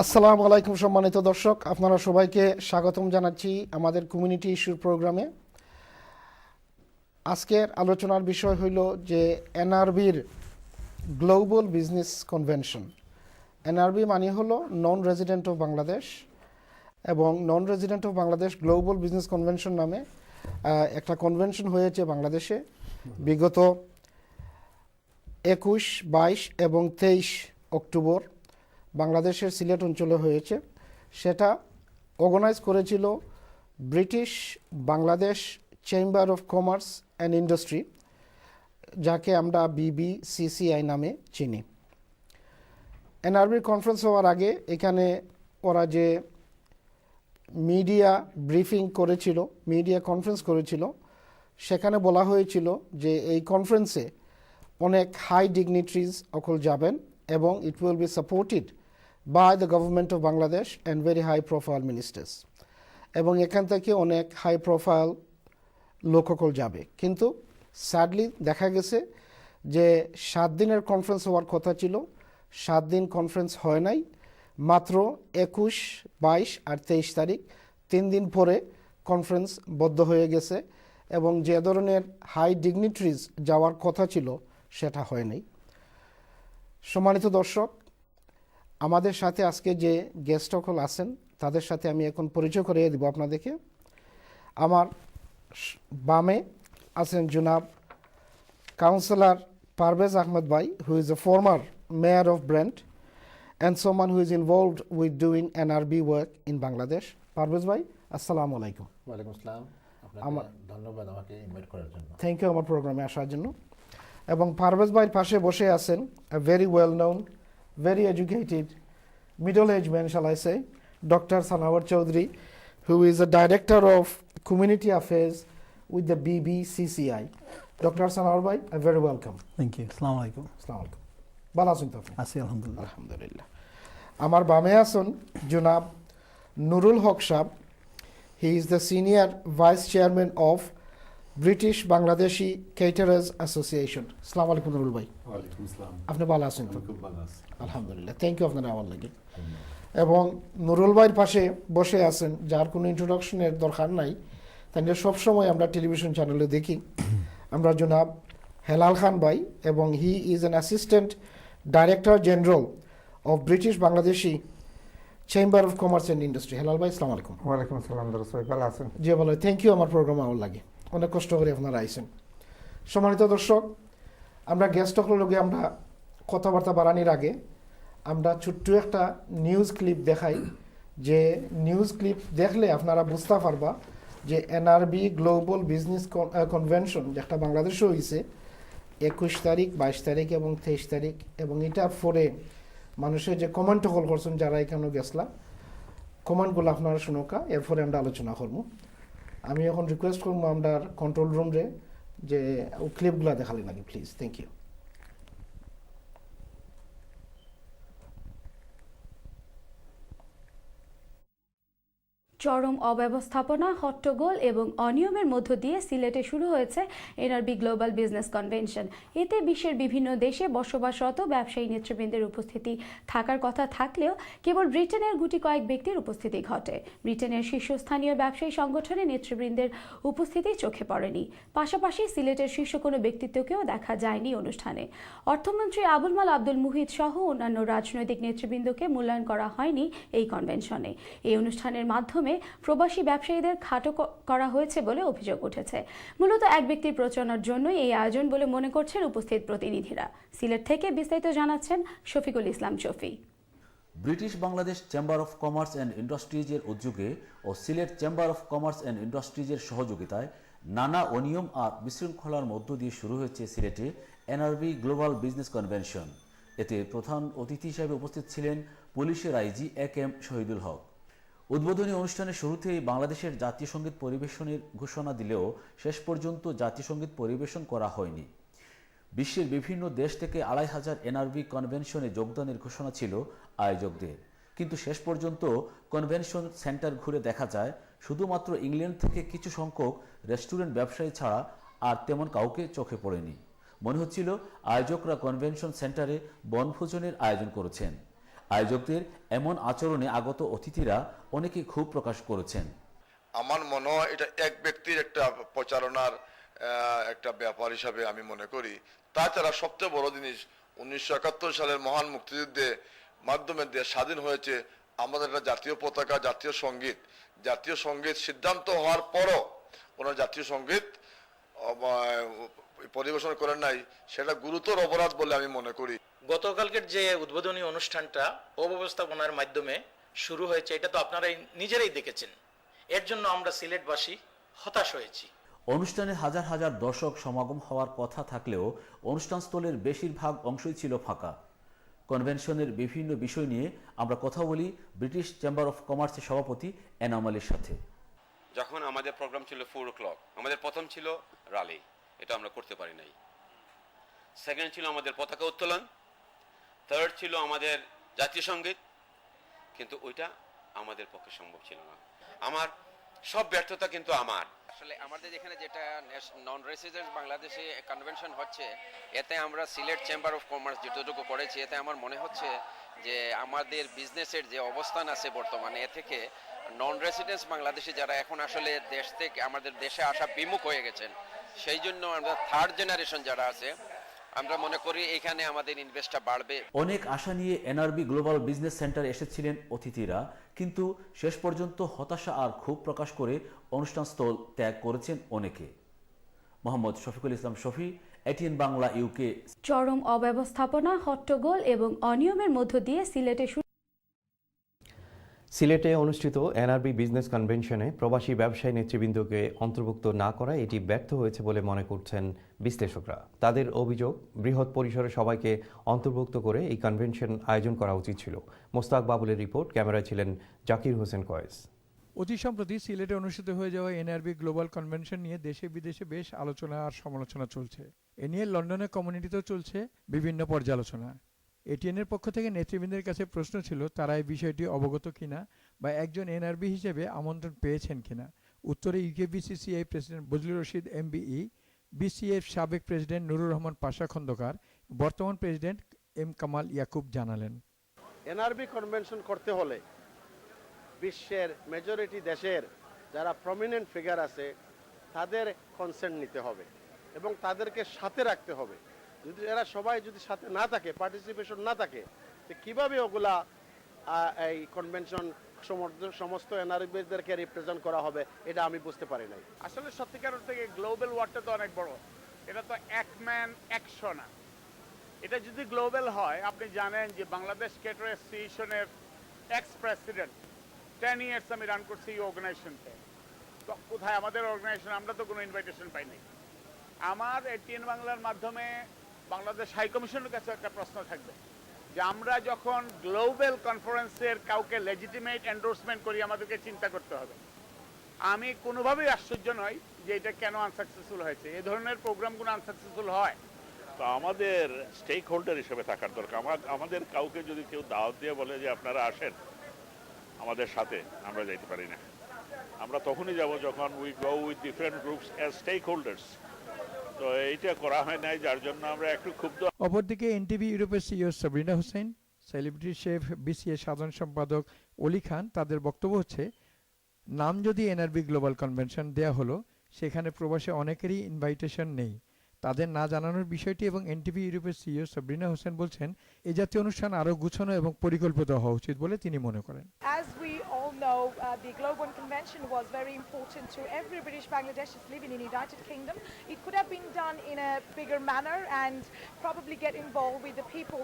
আসসালামু আলাইকুম সম্মানিত দর্শক, আপনারা সবাইকে স্বাগতম জানাচ্ছি আমাদের কমিউনিটি ইস্যুর প্রোগ্রামে। আজকের আলোচনার বিষয় হইল যে এনআরবির গ্লোবাল বিজনেস কনভেনশন। এনআরবি মানে হলো নন রেজিডেন্ট অফ বাংলাদেশ, এবং non resident of Bangladesh global business convention নামে একটা কনভেনশন হয়েছে বাংলাদেশে বিগত 21, 22 এবং 23 অক্টোবর বাংলাদেশের সিলেট অঞ্চলে হয়েছে। সেটা অর্গানাইজ করেছিল British Bangladesh chamber of commerce and industry, যাকে আমরা BBCCI নামে চিনি। এনআরবির কনফারেন্স হওয়ার আগে এখানে ওরা যে মিডিয়া ব্রিফিং করেছিল, মিডিয়া কনফারেন্স করেছিল, সেখানে বলা হয়েছিল যে এই কনফারেন্সে অনেক হাই ডিগনিটারিজ অকল যাবেন এবং it will be supported by the government of Bangladesh and very high profile ministers, এবং এখান থেকে অনেক হাই প্রোফাইল লোকসকল যাবে। কিন্তু স্যাডলি দেখা গেছে যে 7 দিনের কনফারেন্স হওয়ার কথা ছিল, 7 দিন কনফারেন্স হয় নাই। মাত্র 21, 22 আর 23 তারিখ 3 দিন পরে কনফারেন্স বদ্ধ হয়ে গেছে, এবং যে ধরনের হাই ডিগনিটারিজ যাওয়ার কথা ছিল সেটা হয় নাই। সম্মানিত দর্শক, আমাদের সাথে আজকে যে গেস্ট সকল আছেন তাদের সাথে আমি এখন পরিচয় করিয়ে দিব আপনাদেরকে। আমার বামে আছেন জনাব কাউন্সিলর পারভেজ আহমেদ ভাই, who is a former mayor of brand and someone who is involved with doing NRB work in Bangladesh. Parvez ভাই, আসসালামু আলাইকুম। ওয়ালাইকুম আসসালাম, আপনাকে ধন্যবাদ আমাকে ইনভাইট করার জন্য। থ্যাংক ইউ আমার প্রোগ্রামে আসার জন্য। এবং পারভেজ ভাইয়ের পাশে বসে আছেন a very well known, very educated, middle aged man, shall I say, Dr. Sanawar Chaudhary, who is a director of community affairs with the BBCCI. Dr. Sanawar bhai, very welcome. Thank you. Assalamu alaikum. আসসালামু আলাইকুম। ভালো আছেন তো আপনি? আছি আলহামদুলিল্লাহ। আলহামদুলিল্লাহ। আমার বামে আছেন জনাব নুরুল হক সাহেব। He is the senior vice chairman of British Bangladeshi caterers association. আসসালামু আলাইকুম নুরুল ভাই। ওয়ালাইকুম আসসালাম। আপনি ভালো আছেন তো? খুব ভালো আছি। আলহামদুলিল্লাহ, থ্যাংক ইউ আপনার আমার লাগে। এবং নুরুল ভাইয়ের পাশে বসে আছেন যার কোনো ইন্ট্রোডাকশনের দরকার নাই, তাই সবসময় আমরা টেলিভিশন চ্যানেলে দেখি, আমরা জনাব হেলাল খান ভাই, এবং he is an assistant director general of British Bangladeshi chamber of commerce and industry. Helal ভাই, আসসালামু আলাইকুম। ওয়ালাইকুম আসসালাম। দর্শক ভালো আছেন? জি ভালো, থ্যাংক ইউ। আমার প্রোগ্রামে আমার লাগে, অনেক কষ্ট করে আপনারা আইসেন। সম্মানিত দর্শক, আমরা গেস্ট লগে আমরা কথাবার্তা বাড়ানোর আগে আমরা ছোট্ট একটা নিউজ ক্লিপ দেখাই, যে নিউজ ক্লিপ দেখলে আপনারা বুঝতে পারবা যে এনআরবি গ্লোবাল বিজনেস কনভেনশন যেটা বাংলাদেশে হয়েছে 21 তারিখ, 22 তারিখ এবং 23 তারিখ, এবং এটার পরে মানুষের যে কমেন্ট হল করছেন যারা এখানে গেছলা, কমেন্টগুলো আপনারা শুনোকা, এরপরে আমরা আলোচনা করবো। আমি এখন রিকোয়েস্ট করবো আমরা কন্ট্রোল রুমরে যে ও ক্লিপগুলো দেখালি নাকি, প্লিজ। Thank you. চরম অব্যবস্থাপনা, হট্টগোল এবং অনিয়মের মধ্য দিয়ে সিলেটে শুরু হয়েছে এনআরবি গ্লোবাল বিজনেস কনভেনশন। এতে বিশ্বের বিভিন্ন দেশে বসবাসরত ব্যবসায়ী নেতৃবৃন্দের উপস্থিতি থাকার কথা থাকলেও কেবল ব্রিটেনের গুটি কয়েক ব্যক্তির উপস্থিতি ঘটে। ব্রিটেনের শীর্ষস্থানীয় ব্যবসায়ী সংগঠনের নেতৃবৃন্দের উপস্থিতি চোখে পড়েনি। পাশাপাশি সিলেটের শীর্ষ কোনো ব্যক্তিত্বকেও দেখা যায়নি অনুষ্ঠানে। অর্থমন্ত্রী আবুল মাল আব্দুল মুহিত সহ অন্যান্য রাজনৈতিক নেতৃবৃন্দকে মূল্যায়ন করা হয়নি এই কনভেনশনে। এই অনুষ্ঠানের মাধ্যমে প্রবাসী ব্যবসায়ীদের খাটো করা হয়েছে বলে অভিযোগ উঠেছে। মূলত এক ব্যক্তির প্রচারণার জন্যই এই আয়োজন বলে মনে করছেন উপস্থিত প্রতিনিধিরা। সিলেট থেকে বিস্তারিত জানাচ্ছেন Shafiqul Islam Shafi. British Bangladesh chamber of commerce and ইন্ডাস্ট্রিজের উদ্যোগে ও Sylhet chamber of commerce and ইন্ডাস্ট্রিজের সহযোগিতায় নানা অনিয়ম আর বিশৃঙ্খলার মধ্য দিয়ে শুরু হয়েছে সিলেটে এনআরবি গ্লোবাল বিজনেস কনভেনশন। এতে প্রধান অতিথি হিসেবে উপস্থিত ছিলেন পুলিশের আইজি AKM শহীদুল হক। উদ্বোধনী অনুষ্ঠানের শুরুতেই বাংলাদেশের জাতীয় সঙ্গীত পরিবেশনের ঘোষণা দিলেও শেষ পর্যন্ত জাতীয় সঙ্গীত পরিবেশন করা হয়নি। বিশ্বের বিভিন্ন দেশ থেকে 2500 এনআরবি কনভেনশনে যোগদানের ঘোষণা ছিল আয়োজকদের, কিন্তু শেষ পর্যন্ত কনভেনশন সেন্টার ঘুরে দেখা যায় শুধুমাত্র ইংল্যান্ড থেকে কিছু সংখ্যক রেস্টুরেন্ট ব্যবসায়ী ছাড়া আর তেমন কাউকে চোখে পড়েনি। মনে হচ্ছিল আয়োজকরা কনভেনশন সেন্টারে বনভোজনের আয়োজন করেছেন। আয়োজকদের এমন আচরণে আগত অতিথিরা অনেকে ক্ষোভ প্রকাশ করেছেন। আমার মনে হয় এটা এক ব্যক্তির একটা প্রচারণার একটা ব্যাপার হিসাবে আমি মনে করি। তাছাড়া সবচেয়ে বড় জিনিস 1971 সালের মহান মুক্তিযুদ্ধে মাধ্যমে দেশ স্বাধীন হয়েছে। আমাদের একটা জাতীয় পতাকা, জাতীয় সঙ্গীত সিদ্ধান্ত হওয়ার পরও ওনার জাতীয় সঙ্গীত পরিবেশন করেন নাই, সেটা গুরুতর অপরাধ বলে আমি মনে করি। গতকালকের যে উদ্বোধনী অনুষ্ঠানটা অব্যবস্থাপনার মাধ্যমে শুরু হয়েছে, এটা তো আপনারাই নিজেরাই দেখেছেন। এর জন্য আমরা সিলেটবাসী হতাশ হয়েছি। অনুষ্ঠানে হাজার হাজার দর্শক সমাগম হওয়ার কথা থাকলেও অনুষ্ঠানস্থলের বেশিরভাগ অংশই ছিল ফাঁকা। কনভেনশনের বিভিন্ন বিষয় নিয়ে আমরা কথা বলি ব্রিটিশ চেম্বার অফ কমার্সের সভাপতি এনামালির সাথে। যখন আমাদের প্রোগ্রাম ছিল 4 o'clock, আমাদের প্রথম ছিল র্যালি, এটা আমরা করতে পারি নাই। সেকেন্ড ছিল আমাদের পতাকা উত্তোলন, থার্ড ছিল আমাদের জাতীয় সঙ্গীত, কিন্তু ওইটা আমাদের পক্ষে সম্ভব ছিল না। আমার সব ব্যর্থতা কিন্তু আমার। আসলে আমাদের এখানে যেটা নন রেসিডেন্ট বাংলাদেশে কনভেনশন হচ্ছে, এতে আমরা সিলেট চেম্বার অফ কমার্স যতটুকু করেছি, এতে আমার মনে হচ্ছে যে আমাদের বিজনেসের যে অবস্থান আছে বর্তমানে, এ থেকে নন রেসিডেন্স বাংলাদেশে যারা এখন আসলে দেশ থেকে আমাদের দেশে আসা বিমুখ হয়ে গেছেন, সেই জন্য আমরা থার্ড জেনারেশন যারা আছে, আমরা মনে করি এখানে আমাদের ইনভেস্টটা বাড়বে। অনেক আশা নিয়ে এনআরবি গ্লোবাল বিজনেস সেন্টার এসেছিলেন অতিথিরা, কিন্তু শেষ পর্যন্ত হতাশা আর ক্ষোভ প্রকাশ করে অনুষ্ঠানস্থল ত্যাগ করেছেন অনেকে। Mohammad Shafiqul Islam Shafi, ATN Bangla, UK. চরম অব্যবস্থাপনা, হট্টগোল এবং অনিয়মের মধ্য দিয়ে সিলেটে অনুষ্ঠিত এনআরবি বিজনেস কনভেনশনে প্রবাসী ব্যবসায়ী নেতৃবৃন্দকে অন্তর্ভুক্ত না করায় এটি ব্যর্থ হয়েছে বলে মনে করছেন বিশ্লেষকরা। তাদের অভিযোগ, বৃহৎ পরিসরে সবাইকে অন্তর্ভুক্ত করে এই কনভেনশন আয়োজন করা উচিত ছিল। মোস্তাক বাবুলের রিপোর্ট, ক্যামেরায় ছিলেন জাকির হোসেন কয়েস। অতি সম্প্রতি সিলেটে অনুষ্ঠিত হয়ে যাওয়া এনআরবি গ্লোবাল কনভেনশন নিয়ে দেশে বিদেশে বেশ আলোচনা আর সমালোচনা চলছে। এ নিয়ে লন্ডনের কমিউনিটিতেও চলছে বিভিন্ন পর্যালোচনা। এটিএনের পক্ষ থেকে নেতৃবৃন্দের কাছে প্রশ্ন ছিল তারা এই বিষয়টি অবগত কিনা বা একজন এনআরবি হিসেবে আমন্ত্রণ পেয়েছেন কিনা। উত্তরে UKBCCI president Bazlur Rashid MBE, BCF সাবেক প্রেসিডেন্ট নুরুর রহমান পাশা খন্দকার, বর্তমান প্রেসিডেন্ট এম কামাল ইয়াকুব জানালেন, এনআরবি কনভেনশন করতে হলে বিশ্বের মেজরিটি দেশের যারা প্রমিনেন্ট ফিগার আছে তাদের কনসেন্ট নিতে হবে এবং তাদেরকে সাথে রাখতে হবে। যদি এরা সবাই যদি সাথে না থাকে, পার্টিসিপেশন না থাকে, তো কীভাবে ওগুলা এই কনভেনশন সমস্ত এনআরবিদেরকে রিপ্রেজেন্ট করা হবে, এটা আমি বুঝতে পারি নাই। আসলে সত্যিকার থেকে গ্লোবাল ওয়ার্ডটা তো অনেক বড়, এটা তো এক ম্যান একশো না। এটা যদি গ্লোবাল হয়, আপনি জানেন যে বাংলাদেশ কেটার অ্যাসোসিয়েশনের এক্স প্রেসিডেন্ট 10 ইয়ার্স আমি রান করছি এই অর্গানাইজেশনকে। তো কোথায় আমাদের অর্গানাইজেশন, আমরা তো কোনো ইনভাইটেশন পাইনি। আমার এটিএন বাংলার মাধ্যমে বাংলাদেশ হাই কমিশনের কাছে একটা প্রশ্ন থাকবে যে আমরা যখন গ্লোবাল কনফারেন্সের কাউকে লেজিটিমেট এন্ডোর্সমেন্ট করি, আমাদেরকে চিন্তা করতে হবে। আমি কোনোভাবেই আশ্চর্য নই যে এটা কেন আনসাকসেসফুল হয়েছে। এই ধরনের প্রোগ্রামগুলো আনসাকসেসফুল হয়। তো আমাদের স্টেক হোল্ডার হিসেবে থাকার দরকার। আমাদের কাউকে যদি কেউ দাওয়াত দিয়ে বলে যে আপনারা আসেন আমাদের সাথে, আমরা যাইতে পারি না। আমরা তখনই যাব যখন we go with different groups as stakeholders. তো এইটা করা হয় নাই, যার জন্য আমরা একটু ক্ষুব্ধ। অপরদিকে এনটিভি ইউরোপের CEO Sabrina Hossain, celebrity chef BCA সাধারণ সম্পাদক অলি খান, তাদের বক্তব্য হচ্ছে নাম যদি এনআরবি গ্লোবাল কনভেনশন দেয়া হলো, সেখানে প্রবাসে অনেকেরই ইনভাইটেশন নেই, তাদের না জানানোর বিষয়টি। এবং এনটিভি ইউরোপের সিইও সাবরিনা হোসেন বলছেন এই জাতীয় অনুষ্ঠান আরও গুছানো এবং পরিকল্পিত হওয়া উচিত বলে তিনি মনে করেন। As we all know, the Global Convention was very important to every British Bangladeshis living in the United Kingdom. It could have been done in a bigger manner and probably get involved with the people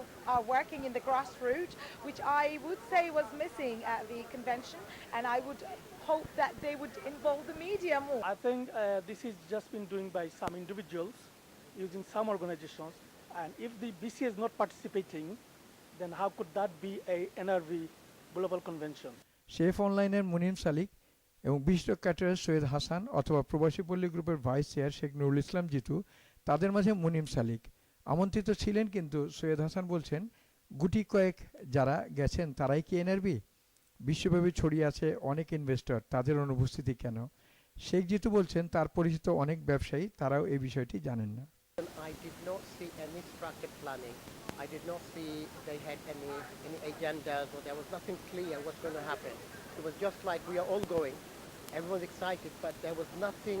working in the grassroots, which I would say was missing at the convention, and I would hope that they would involve the media more. I think this is just been doing by some individuals using some organizations, and if the BC is not participating, then how could that be a NRV Global Convention? Chef অনলাইনের মুনিম সালিক এবং বিশিষ্ট caterer Syed Hasan অথবা প্রবাসী পল্লী গ্রুপের vice chair Sheikh Nurul Islam Jitu, তাদের মাঝে মুনিম সালিক আমন্ত্রিত ছিলেন, কিন্তু সৈয়দ হাসান বলছেন গুটি কয়েক যারা গেছেন তারাই কি এনআরবি? বিশ্বব্যাপী ছড়িয়ে আছে অনেক ইনভেস্টর, তাদের অনুপস্থিতি কেন? শেখ জিতু বলছেন তার পরিচিত অনেক ব্যবসায়ী তারাও এই বিষয়টি জানেন না। I I did not see any structured planning. I did not see they had any agendas, or there was nothing clear what's going to happen. It was just like we are all going. Everyone's excited, but there was nothing,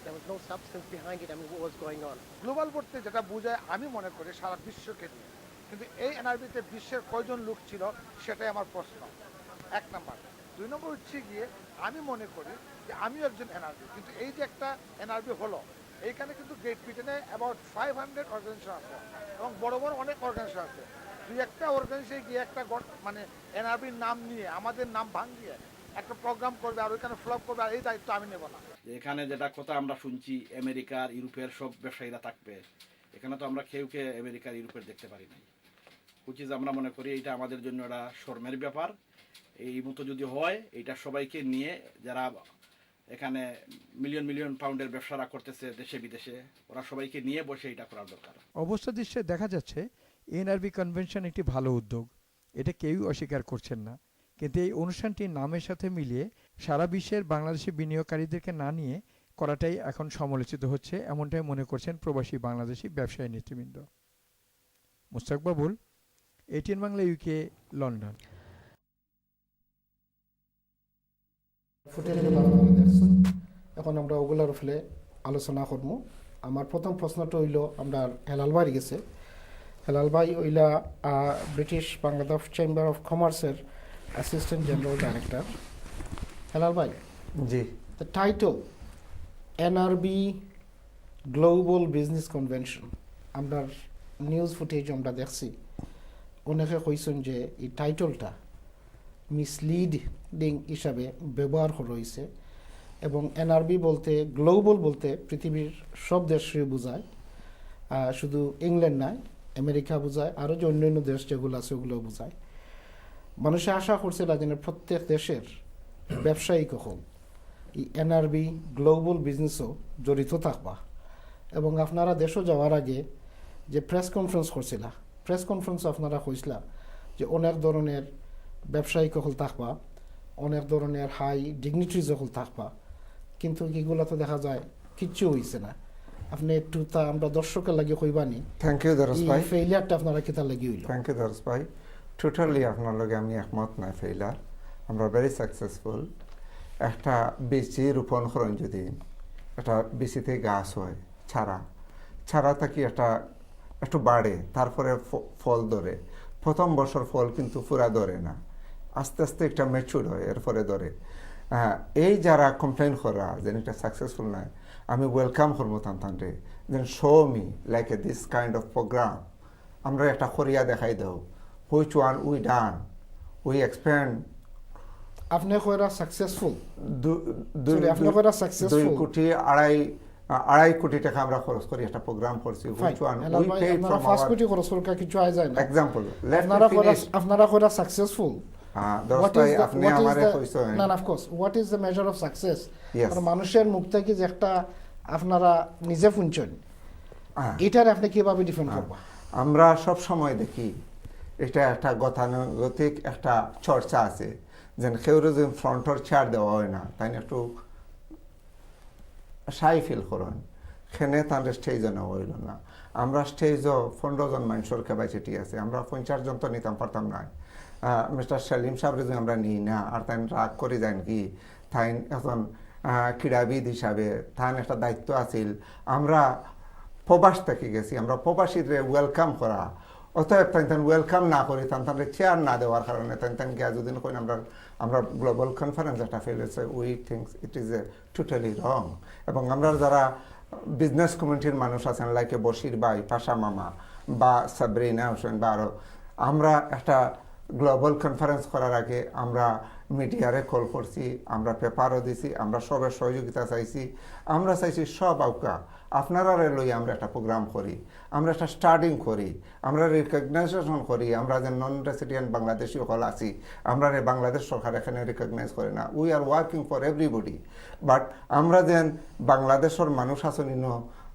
there was no substance behind it. I mean, what was going on? Global বলতে যেটা বোঝায় আমি মনে করি সারা বিশ্বকে নিয়ে, কিন্তু এই এনআরবিতে বিশ্বের কয়জন লোক ছিল সেটাই আমার প্রশ্ন, এক নাম্বার। দুই নম্বর হচ্ছে গিয়ে আমি মনে করি যে আমিও একজন এনআরবি, কিন্তু এই যে একটা এনআরবি হলো, এইখানে কিন্তু গ্রেট ব্রিটেনে অ্যাবাউট 500 অর্গানাইজেশন আছে এবং বড় বড় অনেক অর্গানাইজেশন আছে। দুই একটা অর্গানাইজেশনে গিয়ে একটা মানে এনআরবির নাম নিয়ে আমাদের নাম ভাঙিয়ে একটা প্রোগ্রাম করবে আর ওইখানে ফ্লপ করবে, আর এই দায়িত্ব আমি নেব না। এখানে যেটা কথা আমরা শুনছি আমেরিকার ইউরোপের সব ব্যবসায়ীরা থাকবে, এখানে তো আমরা কেউকে আমেরিকার ইউরোপের দেখতে পারি নাই। উচিত আমরা মনে করি এটা আমাদের জন্য একটা শর্মের ব্যাপার। এই মতো যদি হয় এটা সবাইকে নিয়ে যারা এখানে মিলিয়ন মিলিয়ন পাউন্ডের ব্যবসারা করতেছে দেশে বিদেশে, ওরা সবাইকে নিয়ে বসে এটা করার দরকার। অবস্থা দৃশ্যে দেখা যাচ্ছে এনআরবি কনভেনশন একটি ভালো উদ্যোগ, এটা কেউই অস্বীকার করছেন না। কিন্তু এই অনুষ্ঠানটি নামের সাথে মিলিয়ে সারা বিশ্বের বাংলাদেশি বিনিয়োগকারীদেরকে না নিয়ে করাটাই এখন সমালোচিত হচ্ছে, এমনটাই মনে করছেন প্রবাসী বাংলাদেশি ব্যবসায়ী নেতৃবৃন্দ। Mustaq Babul, ATN Bangla, UK, London. এখন আমরা ওগুলার উপরে আলোচনা করব। আমার প্রথম প্রশ্নটা হইল আমরা হেলাল ভাই গেছে। হেলাল ভাই ওইলা ব্রিটিশ বাংলাদেশ চেম্বার অফ কমার্সের অ্যাসিস্ট্যান্ট জেনারেল ডাইরেক্টর। হেলাল ভাই, জি, the title NRB global business convention, আমরা নিউজ ফুটেজ আমরা দেখছি, অনেকে কইছেন যে এই টাইটেলটা মিসলিডিং হিসাবে ব্যবহার করা হয়েছে এবং এনআরবি বলতে গ্লোবাল বলতে পৃথিবীর সব দেশই বোঝায়, শুধু ইংল্যান্ড নয়, আমেরিকা বোঝায়, আরও যে অন্যান্য দেশ যেগুলো আছে ওগুলো বোঝায়। মানুষে আশা করছিল যেন প্রত্যেক দেশের ব্যবসায়ী কখন এই এনআরবি গ্লোবাল বিজনেসও জড়িত থাকবা এবং আপনারা দেশও যাওয়ার আগে যে প্রেস কনফারেন্স করছিলা, প্রেস কনফারেন্স আপনারা কইছিলা যে অনেক ধরনের ব্যবসায়ী কখন থাকবা, অনেক ধরনের হাই ডিগনিটিজ যখন থাকবা, কিন্তু এগুলো তো দেখা যায় কিচ্ছু হইছে না। আপনি একটু তা আমরা দর্শকের লাগিয়ে কইবানি। থ্যাংক ইউ দরস ভাই। এই ফেইলিয়ারটা আপনারা কিতা লাগি হইল? থ্যাংক ইউ দরস ভাই। টোটালি আপনার লগে আমি একমত না। ফেইলার আমরা ভেরি সাকসেসফুল। একটা বীজ রোপণ করেন, যদি একটা বীজতে গাছ হয়, ছাড়া থাকি একটু বাড়ে, তারপরে ফল ধরে। প্রথম বছর ফল কিন্তু পুরা ধরে না, আস্তে আস্তে একটা ম্যাচুর হয়, এরপরে ধরে। এই যারা কমপ্লেন করা যেন এটা সাকসেসফুল নয়, আমি ওয়েলকাম করবো তানরে then show me like a this kind of programme. আমরা একটা করিয়া দেখাই দাও, which one we done, we expand. আপনি কইরা সাকসেসফুল, আপনি কইরা সাকসেসফুল 2 কোটি আড়াই কোটি টাকা আমরা খরচ করি একটা প্রোগ্রাম করছি। Which one we paid from our 5 crore খরচ করা কিছু আয় যায় না। এক্সাম্পল আপনারা কইরা সাকসেসফুল। আপনি আমারে কইছেন না, of course, what is the measure of success? মানুষের মুখ থেকে যে একটা আপনারা নিজে শুনছেন, এটার আপনি কিভাবে ডিফাইন করবা? আমরা সব সময় দেখি এটা একটা গতানুগতিক একটা চর্চা আছে, যেন কেউ যদি ফ্রন্টর ছাড় দেওয়া হয় না, তাই একটু শাই ফিল করেন, সেনে তার স্টেজে নেওয়া হইল না। আমরা স্টেজও 15 জন মানুষের ক্যাপাসিটি আছে, আমরা 50 জন তো নিতাম পারতাম না। মিস্টার সেলিম সাহেব যদি আমরা নিই না, আর তাই রাগ করে যান কি, তাই এখন ক্রীড়াবিদ হিসাবে তার একটা দায়িত্ব আছিল। আমরা প্রবাস থেকে গেছি, আমরা প্রবাসীদের ওয়েলকাম করা, অতএব তাই ওয়েলকাম না করি, তাদের চেয়ার না দেওয়ার কারণে তাই গিয়া যদি কই আমরা গ্লোবাল কনফারেন্স একটা ফেলেছে, we thinks it is a totally রং। এবং আমরা যারা বিজনেস কমিউনিটির মানুষ আছেন, লাইকে বশির ভাই, পাশা মামা বা সাবরিনা হোসেন বা আরও, আমরা একটা গ্লোবাল কনফারেন্স করার আগে আমরা মিডিয়ারে কল করছি, আমরা পেপারও দিছি, আমরা সবের সহযোগিতা চাইছি। আমরা চাইছি সব আউকা আপনারা লই আমরা একটা প্রোগ্রাম করি, আমরা একটা স্টার্টিং করি, আমরা রিকগনাইজেশন করি। আমরা যে নন রেসিডেন্ট বাংলাদেশি হল আছি, আমরা বাংলাদেশ সরকার এখানে রিকগনাইজ করে না। We are working for everybody. But আমরা যেন বাংলাদেশের মানুষ আসুন,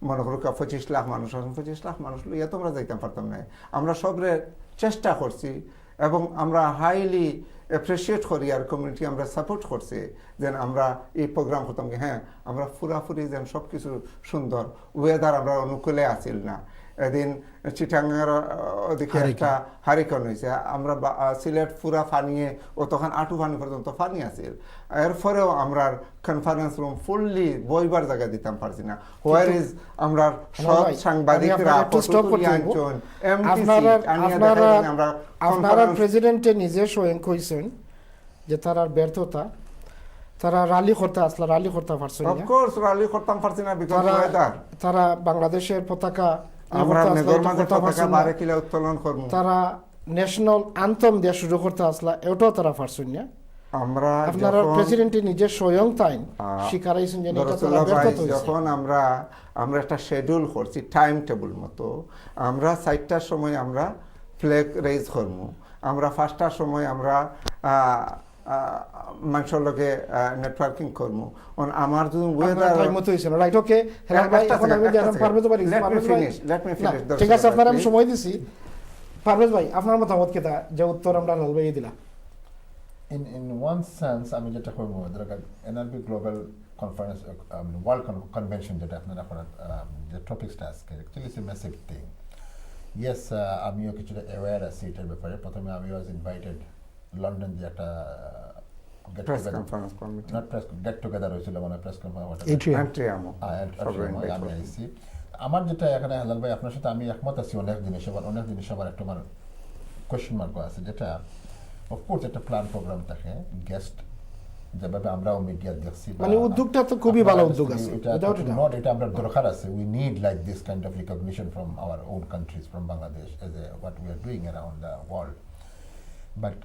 মনে করুক 25 লাখ মানুষ আসুন, 25 লাখ মানুষ লইয়া তো আমরা যাইতে পারতাম না। আমরা সবরে চেষ্টা করছি এবং আমরা হাইলি অ্যাপ্রিসিয়েট করি আর কমিউনিটি আমরা সাপোর্ট করছে যেন আমরা এই প্রোগ্রাম করতাম হ্যাঁ আমরা পুরাপুরি যেন সব কিছু সুন্দর ওয়েদার আমরা অনুকূলে আসিল না এদিন চিটাঙ্গার ওদিকে একটা হারিকেন হয়েছে আমরা সিলেট পুরা ফানিয়ে ও তখন আটু ফানি পর্যন্ত ফানি আসিল এরপরেও আমরা কনফারেন্স রুম ফুললি বইবার জায়গা দিতাম পারছি না হোয়ার ইজ আমরা সব সাংবাদিকরা আপনারা প্রেসিডেন্টে নিজে স্বয়ং কইছেন যে তারা ব্যর্থতা তারা রালি করতে আসলা রালি করতে পারছে না অফকোর্স রালি করতাম পারছি না বিকজ ওয়েদার তারা বাংলাদেশের পতাকা আমরা নেগর মাঝে পতাকা বারে কিলা উত্তোলন করব তারা ন্যাশনাল আন্তম দিয়ে শুরু করতে আসলা এটাও তারা পারছেন না আমরা আপনারা প্রেসিডেন্টের নিজে স্বয়ং তাই স্বীকারাইছেন যে এটা তারা ব্যর্থতা হইছে যখন আমরা একটা শিডিউল করছি টাইম টেবিল মতো আমরা 4টার সময় আমরা ফ্ল্যাগ রেজ করব আমরা 5টার সময় আমরা মানুষের লগে নেটওয়ার্কিং করবো আমার যদি ওয়েদার টাইম মতো হইছে না রাইট ওকে হেলাল ভাই এখন আমি জানা পারবে তো পারি লেট মি ফিনিশ ঠিক আছে আপনারা আমি সময় দিছি পারভেজ ভাই আপনার মতামত কি তা যে উত্তর আমরা লাল ভাই দিলা in one sense আমি যেটা করব ধরো NRB global conference world convention যেটা আপনারা যে টপিকসটা আজকে actually it's a massive thing yes আমিও কিছুটা অ্যাওয়্যার আছি এটার ব্যাপারে প্রথমে আমি ওয়াজ ইনভাইটেড লন্ডন যে একটা গেট টুগেদার হয়েছিল মানে প্রেস কনফারেন্স আমি আইসি আমার যেটা এখানে হালাল ভাই আপনার সাথে আমি একমত আছি অনেক জিনিস আবার একটা আমার কোয়েশ্চেন মার্কও আছে যেটা অফকোর্স একটা প্ল্যান প্রোগ্রাম থাকে গেস্ট যেভাবে আমরাও মিডিয়া দেখছি মানে উদ্যোগটা তো খুবই ভালো উদ্যোগ আছে এটা আমরা দরকার আছে we need like this kind of recognition from our own countries from Bangladesh as a what we are doing around the world but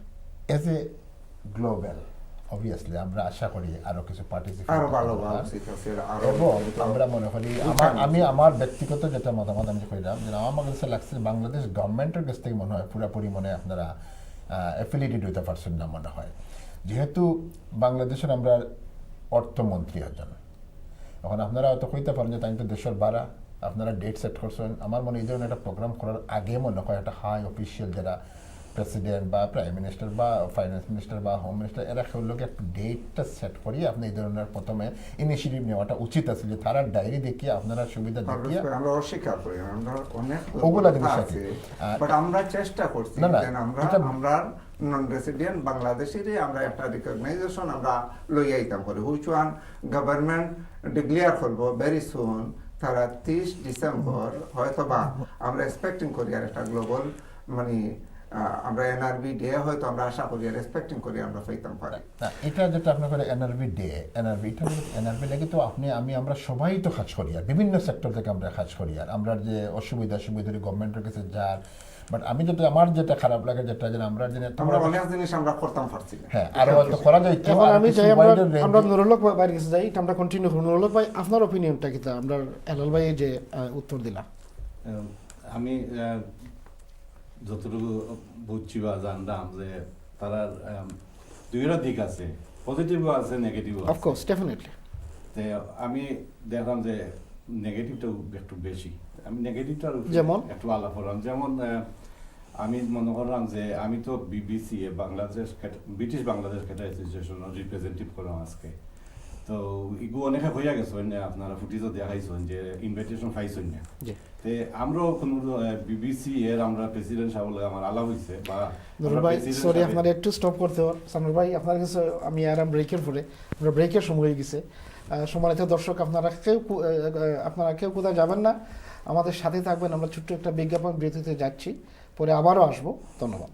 as a global obviously আমরা আশা করি আরো কিছু পার্টিসিপেট এবং আমরা মনে করি আমার ব্যক্তিগত যেটা মতামত আমি কইলাম যে আমার কাছে লাগছে বাংলাদেশ গভর্নমেন্টের কাছ থেকে মনে হয় পুরোপুরি মনে আপনারা অ্যাফিলিয়েটেড হইতে পারছেন না মনে হয় যেহেতু বাংলাদেশের আমরা অর্থমন্ত্রী একজন এখন আপনারা হয়তো কইতে পারেন যে তাই তো দেশের বাড়া আপনারা ডেট সেট করছেন আমার মনে এই ধরনের একটা প্রোগ্রাম করার আগে মনে হয় একটা হাই অফিসিয়াল যারা প্রেসিডেন্ট বা প্রাইম মিনিস্টার বা ফাইন্যান্স মিনিস্টার বা হোম মিনিস্টার এরা সেগুলোকে একটা ডেটটা সেট করি আপনি এই ধরনের প্রথমে ইনিশিয়েটিভ নেওয়াটা উচিত আছে যে তারা ডায়েরি দেখিয়ে আপনারা সুবিধা দেখিয়ে আমরা অস্বীকার করি আমরা অনেক ওগুলা জিনিস আছে বাট আমরা চেষ্টা করছি যেন আমরা নন রেসিডেন্ট বাংলাদেশেরই আমরা একটা রিকগনাইজেশন আমরা লই আইতাম করি হুইচ ওয়ান গভর্নমেন্ট ডিক্লেয়ার করবো ভেরি সুন তারা 30 ডিসেম্বর হয়তো বা আমরা এক্সপেক্টিং করি আর একটা গ্লোবাল মানে আমরা এনআরবি ডে হয়তো আমরা আশা করি রেসপেক্টিং করি আমরা পাইতাম পারি এটা যেটা আপনার করে এনআরবি ডে এনআরবি লাগে তো আমরা সবাই তো কাজ করি আর বিভিন্ন সেক্টর থেকে আমরা কাজ করি আর আমরা যে অসুবিধা গভর্নমেন্টের কাছে যার বাট আমি যেটা আমার যেটা খারাপ লাগে যেটা যে আমরা অনেক জিনিস আমরা করতাম পারছি হ্যাঁ আর হয়তো করা যায় তো আমি চাই আমরা নুরুল হক ভাই কাছে যাই আমরা কন্টিনিউ করব নুরুল হক ভাই আপনার অপিনিয়নটা কি আমরা হেলাল ভাই যে উত্তর দিলা আমি যতটুকু বুঝছি বা জানলাম যে তার দুইটা দিক আছে পজিটিভও আছে নেগেটিভও আছে অফকোর্স ডেফিনেটলি আমি দেখলাম যে নেগেটিভটা একটু বেশি আমি নেগেটিভটার যেমন একটু আলাপ করলাম যেমন আমি মনে করলাম যে আমি তো BBC Bangladesh British Bangladesh cater association representative করলাম আজকে তো ইগু অনেকে হইয়া গেছেন আপনারা ফুটেজও দেখাইছেন যে ইনভাইটেশন পাইছেন না তে আমরাও কোনো বিবিসি এর আমরা প্রেসিডেন্ট সাহেব আমার আলাপ হইছে বা নুরুল ভাই সরি আপনারা একটু স্টপ করতে হবে সামর ভাই আপনার কাছে আমি আরাম ব্রেকের পরে আমরা ব্রেকের সময় হয়ে গেছে সম্মানিত দর্শক আপনারা কেউ কোথাও যাবেন না আমাদের সাথে থাকবেন আমরা ছোট্ট একটা বিজ্ঞাপন বিরতিতে যাচ্ছি পরে আবারও আসবো ধন্যবাদ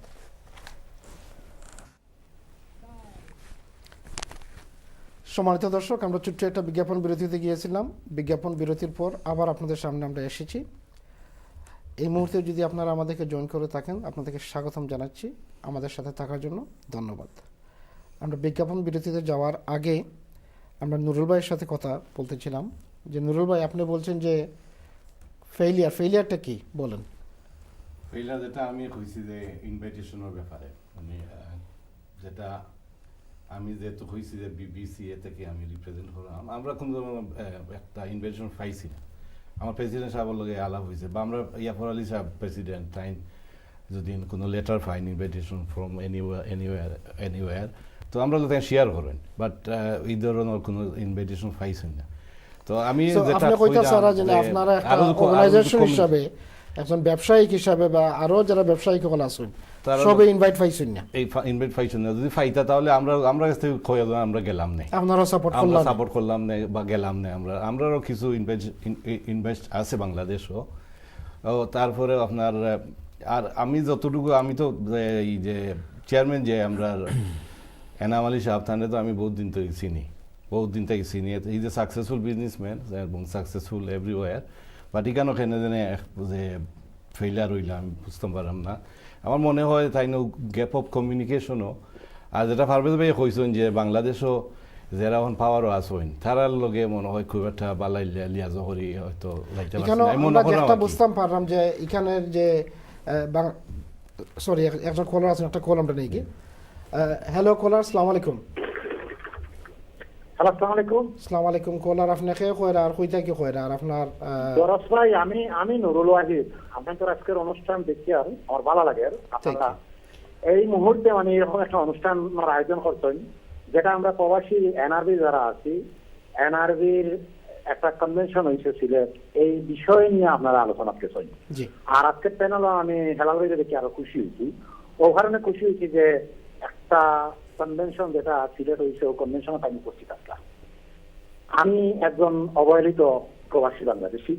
সম্মানিত দর্শক আমরা ছোট্ট একটা বিজ্ঞাপন বিরতিতে গিয়েছিলাম বিজ্ঞাপন বিরতির পর আবার আপনাদের সামনে আমরা এসেছি এই মুহূর্তে যদি আপনারা আমাদেরকে জয়েন করে থাকেন আপনাদেরকে স্বাগতম জানাচ্ছি আমাদের সাথে থাকার জন্য ধন্যবাদ আমরা বিজ্ঞাপন বিরতিতে যাওয়ার আগে আমরা নুরুল ভাইয়ের সাথে কথা বলতেছিলাম যে নুরুল ভাই আপনি বলছেন যে ফেইলিয়ারটা কি বলেন ফেইলিয়ার যেটা আমি কইছি যে ইনভাইটেশনের ব্যাপারে মানে যেটা আমি যেহেতু হয়েছি যে বিবিসি এ থেকে আমি রিপ্রেজেন্ট করলাম আমরা কোনো একটা ইনভাইটেশন পাইছি না আমার প্রেসিডেন্ট সাহেবের লগে আলাপ হয়েছে বা আমরা ইয়াফর আলী সাহেব প্রেসিডেন্ট টাইম যদি কোনো letter fine invitation from anywhere তো আমরা তো শেয়ার করেন বাট এই ধরনের কোনো ইনভাইটেশন পাইছেন না। তো আমি আপনি কইতা সারা যে আপনারা একটা অর্গানাইজেশন হিসাবে একজন ব্যবসায়িক হিসাবে বা আরো যারা ব্যবসায়িক হল আছেন সবে ইনভাইট পাইছেন না, এই ইনভাইট পাইছেন না, যদি পাইতা তাহলে আমরা কাছ থেকে কইয়া আমরা গেলাম না, আপনারা সাপোর্ট করলাম না বা গেলাম না। আমরাও কিছু ইনভেস্ট আছে বাংলাদেশও। তারপরে আপনার আর আমি যতটুকু আমি তো এই যে চেয়ারম্যান যে আমরা এনাম আলী সাহেব তাহলে তো আমি বহুত দিন থেকে চিনি, ইজ এ সাকসেসফুল বিজনেসম্যান এবং সাকসেসফুল এভরিওয়ার, বাট এখানে ওখানে যে ফেইলার হইলে আমি বুঝতে পারলাম না। আমার মনে হয় তাই গ্যাপ অফ কমিউনিকেশনও। আর যেটা পারভেজ ভাই কইছেন যে বাংলাদেশও যারা এখন পাওয়ারও আসেন তারার লগে মনে হয় খুব একটা বালাই লিয়াজ করি হয়তো যাইতে পারছি। বুঝতাম পারলাম যে এখানের যে সরি একজন কলার আছেন, একটা কল আমরা নেই কি। হ্যালো কলার, আসসালামু আলাইকুম। আসসালামু আলাইকুম কলার, আপনাকে কয়রা আর কইতা কি কয়রা আর আপনার দরস ভাই আমি নুরুল ওয়াহিদ। আপনাদের আজকের অনুষ্ঠান দেখি আর আমার ভালো লাগে। আপনারা এই মুহূর্তে মানে এরকম একটা অনুষ্ঠান আয়োজন করছেন যেটা আমরা প্রবাসী এনআরবি যারা আছি, এনআরবির একটা কনভেনশন হয়েছে সিলেট, এই বিষয় নিয়ে আপনারা আলোচনা করছেন। আর আজকের প্যানেলও আমি হেলাল ভাই দেখি আরো খুশি হয়েছি। ও কারণে খুশি হয়েছি যে একটা কনভেনশন যেটা সিলেট হয়েছে ও কনভেনশনে আমি উপস্থিত আসলাম। আমি একজন অবহেলিত প্রবাসী বাংলাদেশি,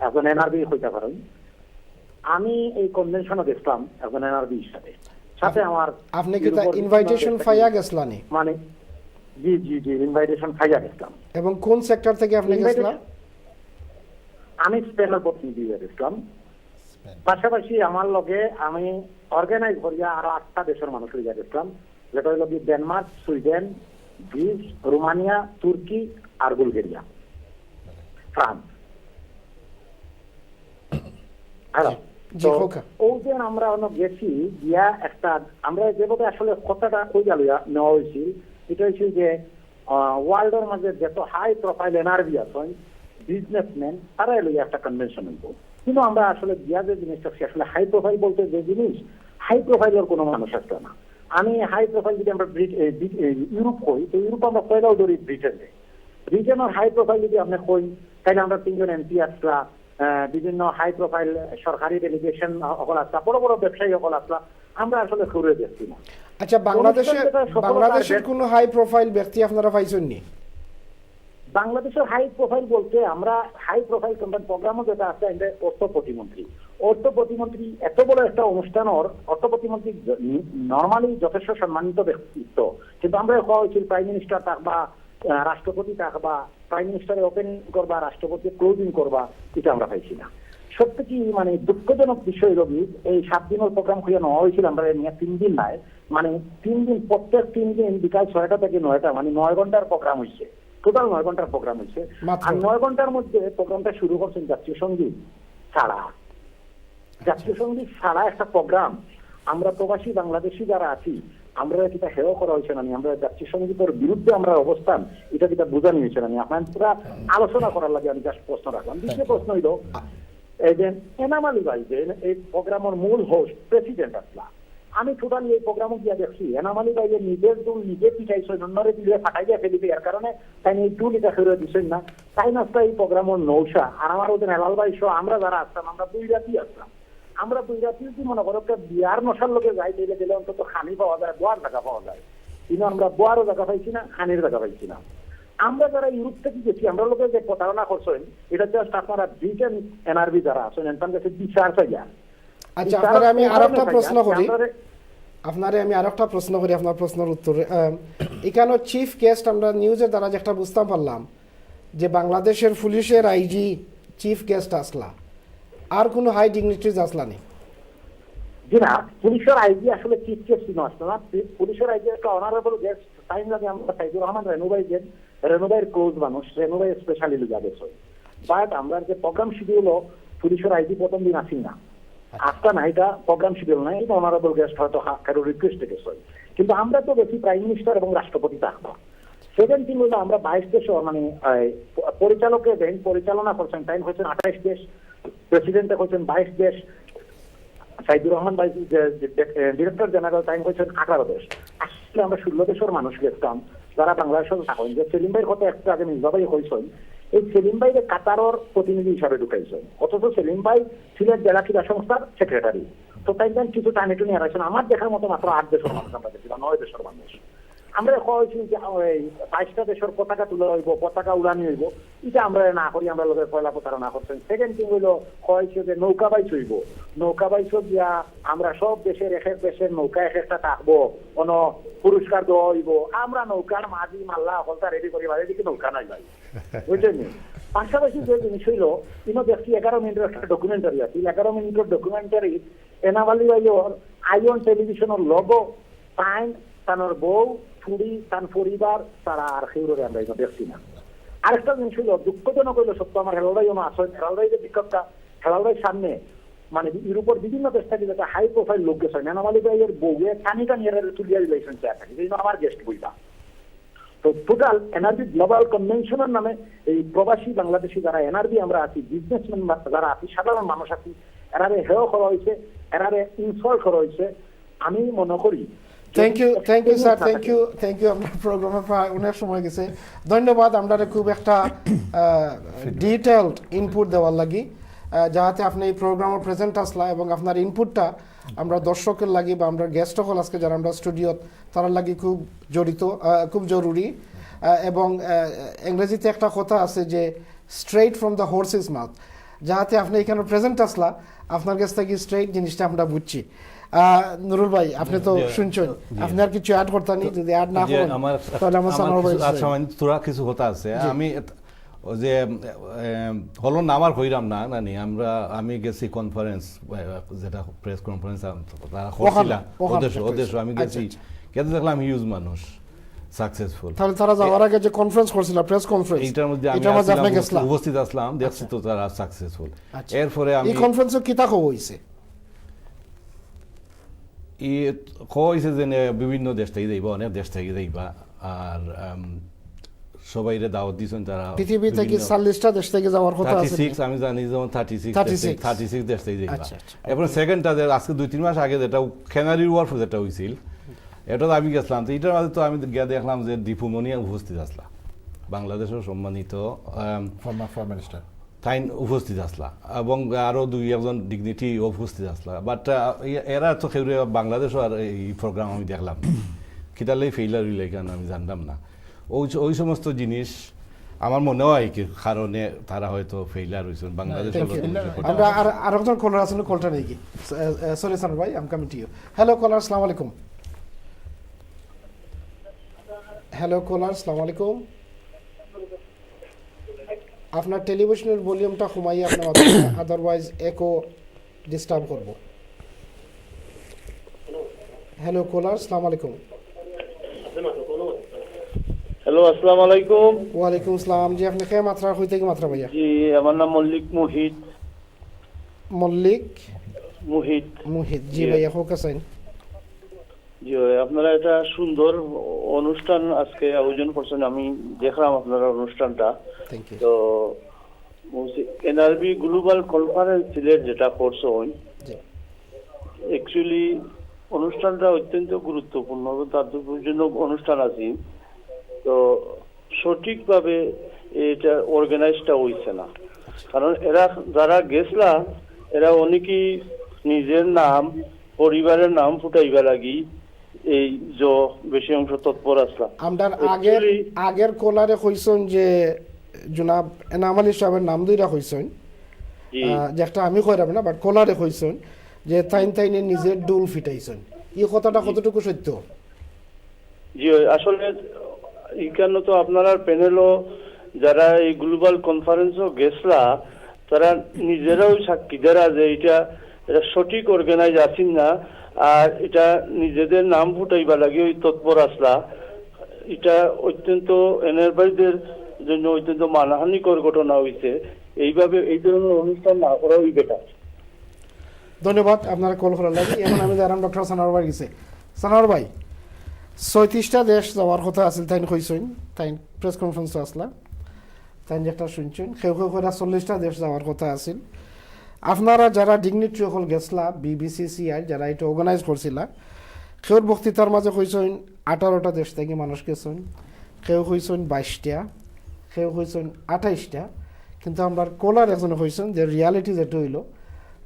একজন এনআরবি হইতে পারেন। আমি এই কনভেনশনে দেখলাম একজন এনআরবি হিসাবে, সাথে আমার আপনি কি ইনভাইটেশন পাইয়া গেছলানি? মানে জি জি জি ইনভাইটেশন পাইয়া গেছিলাম। এবং কোন সেক্টর থেকে আপনি গেছিলেন? আমি স্পেনের প্রতিনিধি গেছিলাম। পাশাপাশি আমার লগে আমি অর্গানাইজ করিয়া আরো 8টা দেশের মানুষ হইয়া গেছিলাম, যেটা হইল ডেনমার্ক, সুইডেন, গ্রিস, রোমানিয়া, তুর্কি আর বুলগেরিয়া, ফ্রান্স। আমরা গেছি গিয়া একটা আমরা যেভাবে আসলে কথাটা কইয়া লইয়া নেওয়া হয়েছিল এটা হয়েছে যে ওয়ার্ল্ডের মাঝে যত হাই প্রোফাইল এনআরবি আছেন বিজনেসম্যান তারা লইয়া একটা কনভেনশন হইব। কিন্তু আমরা আসলে গিয়া যে জিনিসটা আসলে হাই প্রোফাইল বলতে যে জিনিস হাই প্রোফাইলের কোনো মানুষ আসবে না। আমি হাই প্রোফাইল যদি আমরা ইউরোপ কই তো ইউরোপ আমরা পয়লাও ধরি ব্রিটেনের হাই প্রোফাইল যদি আপনি কই তাহলে আমরা 3জন এমপি আসলা, বিভিন্ন হাই প্রোফাইল সরকারি ডেলিগেশন সকল আসলা, বড় বড় ব্যবসায়ী সকল আসলা, আমরা আসলে ঘুরে দেখছি না। আচ্ছা, বাংলাদেশের কোন হাই প্রোফাইল ব্যক্তি আপনারা পাইছেন নি? বাংলাদেশের হাই প্রোফাইল বলতে আমরা হাই প্রোফাইল প্রোগ্রামও যেটা আছে অর্থ প্রতিমন্ত্রী এত বড় একটা অনুষ্ঠানের অর্থ প্রতিমন্ত্রী নর্মালি যথেষ্ট সম্মানিত ব্যক্তিত্ব, কিন্তু আমরা হওয়া হয়েছিল প্রাইম মিনিস্টার থাকবা, রাষ্ট্রপতি থাকবা, প্রাইম মিনিস্টারে ওপেনিং করবা, রাষ্ট্রপতি ক্লোজিং করবা, এটা আমরা পাইছি না। সত্যি কি মানে দুঃখজনক বিষয় রবি এই 7 দিনের প্রোগ্রাম খুঁজে নেওয়া হয়েছিল আমরা নিয়ে 3 দিন নাই, মানে 3 দিন প্রত্যেক 3 দিন বিকাল 6টা থেকে 9টা মানে 9 ঘন্টার প্রোগ্রাম হয়েছে, টোটাল 9 ঘন্টার প্রোগ্রাম হয়েছে। আর 9 ঘন্টার মধ্যে প্রোগ্রামটা শুরু করছেন জাতীয় সঙ্গীত ছাড়া। জাতীয় সঙ্গীত ছাড়া একটা প্রোগ্রাম আমরা প্রবাসী বাংলাদেশি যারা আছি আমরা যেটা হেয় করা হয়েছে না, আমরা জাতীয় সঙ্গীতের বিরুদ্ধে আমরা অবস্থান এটা যেটা বোঝানো হয়েছে না। আপনার পুরা আলোচনা করার লাগে আমি জাস্ট প্রশ্ন রাখলাম। দ্বিতীয় প্রশ্ন হইল এই যে এনাম আলী ভাই যে এই প্রোগ্রামের মূল হোস্ট প্রেসিডেন্ট আসলা, আমি টোটালি এই প্রোগ্রামে গিয়া দেখছি এনাম আলী ভাই নিজের দুল নিজে পিটাইছে, অন্যরে দিলে ফাটাই দিয়ে ফেলিবে, এর কারণে তাই এই দুল এটা ফেরত দিচ্ছেন না। তাই নাস্তা এই প্রোগ্রামের নৌসা আর আমার ওদের হেলাল ভাই সহ আমরা যারা আসতাম আমরা 2 রাতি আসলাম। আমরা 2 রাতি যদি মনে করো একটা বিয়ার নশার লোকে যাই দিলে গেলে অন্তত খানি পাওয়া যায়, বোয়ার জায়গা পাওয়া যায়, কিন্তু আমরা বোয়ারও জায়গা পাইছি না, খানির জায়গা পাইছি না। আমরা যারা ইউরোপ থেকে গেছি আমরা লোকে যে প্রতারণা করছেন এটা জাস্ট আপনারা ব্রিটেন এনআরবি যারা আছেন এনতার কাছে বিচার চাইয়া। আচ্ছা, আপনারে আমি আরেকটা প্রশ্ন করি আপনার প্রশ্নের উত্তরে। এখানে চিফ গেস্ট আমরা নিউজের দ্বারা যেটা বুঝতে পারলাম যে বাংলাদেশের পুলিশের আইজি চিফ গেস্ট আসলা, আর কোন হাই ডিগনিটারিজ আসলা নেই? জি না, পুলিশের আইজি আসলে চিফ গেস্ট আসলো না। পুলিশের আইজি একটা অনারেবল গেস্ট টাইম লাগে আমরা সাইদুর রহমান রেনুভাই গেন, রেনুভাইয়ের ক্লোজ মানুষ, রেনুভাই স্পেশালি যাবে। বাট আমরা যে প্রোগ্রাম শিডিউল পুলিশের আইজি প্রথম দিন আসি না, আসতা না, এটা প্রোগ্রাম শিডিউল নাই, এটা অনারেবল গেস্ট হয়তো কারো রিকোয়েস্টে গেছে। কিন্তু আমরা তো বেশি প্রাইম মিনিস্টার এবং রাষ্ট্রপতি থাকবো। সেকেন্ড থিং হলো আমরা 22 দেশ মানে পরিচালকের ব্যাংক পরিচালনা করছেন, টাইম হয়েছেন 28 দেশ, প্রেসিডেন্টে হয়েছেন 22 দেশ, সাইদুর রহমান ভাই ডিরেক্টর জেনারেল তাই বলছেন 18 দেশ, আসলে আমরা 16 দেশের মানুষ গেছিলাম যারা বাংলাদেশের থাকেন। যে সেলিম ভাইয়ের কথা একটু আগে মির্জাভাই কইছেন, এই সেলিম ভাইকে কাতারের প্রতিনিধি হিসাবে ঢুকাইছেন, অথচ সেলিম ভাই সিলেট জেলা ক্রীড়া সংস্থার সেক্রেটারি। তো তাই কিছু টানে টুনি হারাইছেন। আমার দেখার মতো মাত্র 8 দেশের মানুষ আমরা গেছিলাম, 9 দেশের মানুষ। আমরা কইছি যে 22টা দেশের পতাকা তুলে হইব, পতাকা উড়ানি হইব, এটা আমরা না করি, আমরা লোকের পয়লা প্রতারণা করছেন। সেকেন্ড থিং হইলো কইছে যে নৌকা বাইচ হইব, নৌকা বাইচ দিয়া আমরা সব দেশের এক এক দেশের নৌকা এক একটা থাকবো, কোনো পুরস্কার দেওয়া হইব। আমরা নৌকার মাঝি মাল্লা হলতা রেডি করি, বাইরে দিকে নৌকা নাই ভাই, বুঝছেন? পাশাপাশি যে জিনিস হইলো, ইনো দেখছি 11 মিনিটের একটা ডকুমেন্টারি আছে, 11 মিনিটের ডকুমেন্টারি এনাবালি ভাইয়ের আইন টেলিভিশনের লোগো পাইন তানোর বউ ফুড়ি তান পরিবার তারা আর সেগুলো আমরা দেখছি না। আরেকটা জিনিস হইল দুঃখজনক হইলো সত্য, আমার হেলালরাই আসেন, হেলালরাই যে বিক্ষোভটা হেলালরাই সামনে মানে ইউরোপের বিভিন্ন দেশ থেকে যেটা হাই প্রোফাইল লোক গেছেন, এনামালি ভাইয়ের বউয়ে টানি টানি তুলিয়া দিয়েছেন চেয়ার থাকে, এই আমার গেস্ট বইটা। তো টোটাল এনআরবি গ্লোবাল কনভেনশনের নামে এই প্রবাসী বাংলাদেশি যারা এনআরবি আমরা আছি, বিজনেসম্যান যারা আছি, সাধারণ মানুষ আছি, এরারে হেয় করা হয়েছে, এরারে ইনসল্ট করা হয়েছে। আমি মনে করি thank you sir, thank you. আপনার প্রোগ্রামে প্রায় অনেক সময় গেছে, ধন্যবাদ। আমরা খুব একটা ডিটেইলড ইনপুট দেওয়ার লাগি, যাহাতে আপনি এই প্রোগ্রামের প্রেজেন্ট আসলা এবং আপনার ইনপুটটা আমরা দর্শকের লাগি বা আমরা গেস্ট হল আজকে যারা আমরা স্টুডিওত তার লাগি খুব জড়িত, খুব জরুরি। এবং ইংরেজিতে একটা কথা আছে যে straight from the horse's mouth, যাহাতে আপনি এখানে প্রেজেন্ট আসলা, আপনার কাছ থেকে স্ট্রেইট জিনিসটা আমরা বুঝছি। নুরুল ভাই, আপনি তো শুনছেন, আপনি আর কিছু অ্যাড করতে নি? যদি অ্যাড না করেন তাহলে আমার সামনে তোরা কিছু কথা আছে। আমি যে হলো না আমার হইরাম না নানি, আমি গেছি কনফারেন্স, যেটা প্রেস কনফারেন্স তারা হচ্ছিলাম ওদেশ, আমি গেছি, কিন্তু দেখলাম হিউজ মানুষ সাকসেসফুল। তাহলে তারা যাওয়ার আগে যে কনফারেন্স করছিল, প্রেস কনফারেন্স, এটার মধ্যে আমি উপস্থিত আসলাম, দেখছি তো তারা সাকসেসফুল। এরপরে আমি এই কনফারেন্সে কি তা হইছে, কইছে যে বিভিন্ন দেশ থেকে যাইবা, অনেক দেশ থেকে যাইবা, আর সবাই দাওয়াত দিয়েছেন তারা পৃথিবী থেকে 40টা দেশ থেকে যাওয়ার কথা আছে। 36 আমি জানি, যেমন 36 দেশ থেকে যাইবা। এরপর সেকেন্ডটা আজকে 2-3 মাস আগে যেটা ক্যানারি ওয়ার্ফ যেটা হয়েছিল, এটা আমি গেছিলাম। তো এটার মাঝে তো আমি গিয়ে দেখলাম যে দীপুমণি উপস্থিত আসলা, বাংলাদেশের সম্মানিত ফরেন মিনিস্টার তাই উপস্থিত আসলা, এবং আরো 2-1 ডিগনিটি উপস্থিত আসলা। বাট এরা তো কেউ বাংলাদেশ আর এই প্রোগ্রাম আমি দেখলাম, কিতালেই ফেইলার হইলে কেন আমি জানতাম না। ওই সমস্ত জিনিস আমার মনে হয় কি কারণে তারা হয়তো ফেইলার হয়েছেন বাংলাদেশ। আমরা আরেকজন কলার আছেন, কলটা নেই কি? সরি স্যার ভাই, I am coming to you. Hello caller, আসসালামু আলাইকুম। হ্যালো কলার, আসসালামু আলাইকুম। আপনার টেলিভিশনের ভলিউমটা কমাইয়ে আপনার, আদারওয়াইজ একো ডিস্টার্ব করব। হ্যালো কলার, আসসালামু আলাইকুম। হ্যালো, আসসালামু আলাইকুম। ওয়ালাইকুম আসসালাম। জি, আপনি কে মাত্রা হইতে কি মাত্রা ভাইয়া? জি, আমার নাম মল্লিক মুহিত। মুহিত, জি ভাইয়া, হোক আছেন? জি, আপনারা এটা সুন্দর অনুষ্ঠান আজকে আয়োজন করছেন, আমি দেখলাম আপনারা অনুষ্ঠানটা। তো এনআরবি গ্লোবাল কনফারেন্স সিলেট যেটা করছেন, অ্যাকচুয়ালি অনুষ্ঠানটা অত্যন্ত গুরুত্বপূর্ণ, তাৎপর্যজনক অনুষ্ঠান আছে। তো সঠিকভাবে এটা অর্গানাইজটা হইছে না, কারণ এরা যারা গেছলা এরা অনেকেই নিজের নাম, পরিবারের নাম ফুটাইবা লাগি এই যে বেশি অংশ তৎপর আসলা। আমরা আগের কোলারে কইছেন যে জনাব এনাম আলী সাহেবের নাম দুইটা কইছেন, যেটা আমি কইরাম না, বাট কোলারে কইছেন যে তাইনে নিজের ডুল ফিটাইছেন। এই কথাটা কতটুকু সত্য? জি, আসলে এখানে তো আপনারা প্যানেলও যারা এই গ্লোবাল কনফারেন্সও গেছলা তারা নিজেরাও সাক্ষী যারা যে এটা সঠিক অর্গানাইজ আছেন না, আর এটা নিজেদের নাম ফুটাইবা লাগে ওই তৎপর আসলা। এটা অত্যন্ত এনআরবিদের জন্য অত্যন্ত মানহানিকর ঘটনা হয়েছে। এইভাবে এই ধরনের অনুষ্ঠান না করাই বেটার। ধন্যবাদ আপনারা কল করার লাগে। এখন আমি জানাম ডক্টর সানোয়ার ভাই গেছে। সানোয়ার ভাই, 36টা দেশ যাওয়ার কথা আছিল, তাই কইছেন, তাই প্রেস কনফারেন্স আসলা, তাই যেটা শুনছেন, কেউ কেউ করে 40টা দেশ যাওয়ার কথা আছিল। আপনারা যারা ডিগনিটরি হল গেছলা বিবিসিসিআই যারা এটা অর্গানাইজ করছিলা কেউর বক্তৃতার মাঝে কইছেন 18টা দেশ থেকে মানুষ গেছেন, কেউ কইছেন 22টা, কেউ কইছেন 28টা, কিন্তু আমরা কোলার একজন কইছেন যে রিয়ালিটি যেটা হইল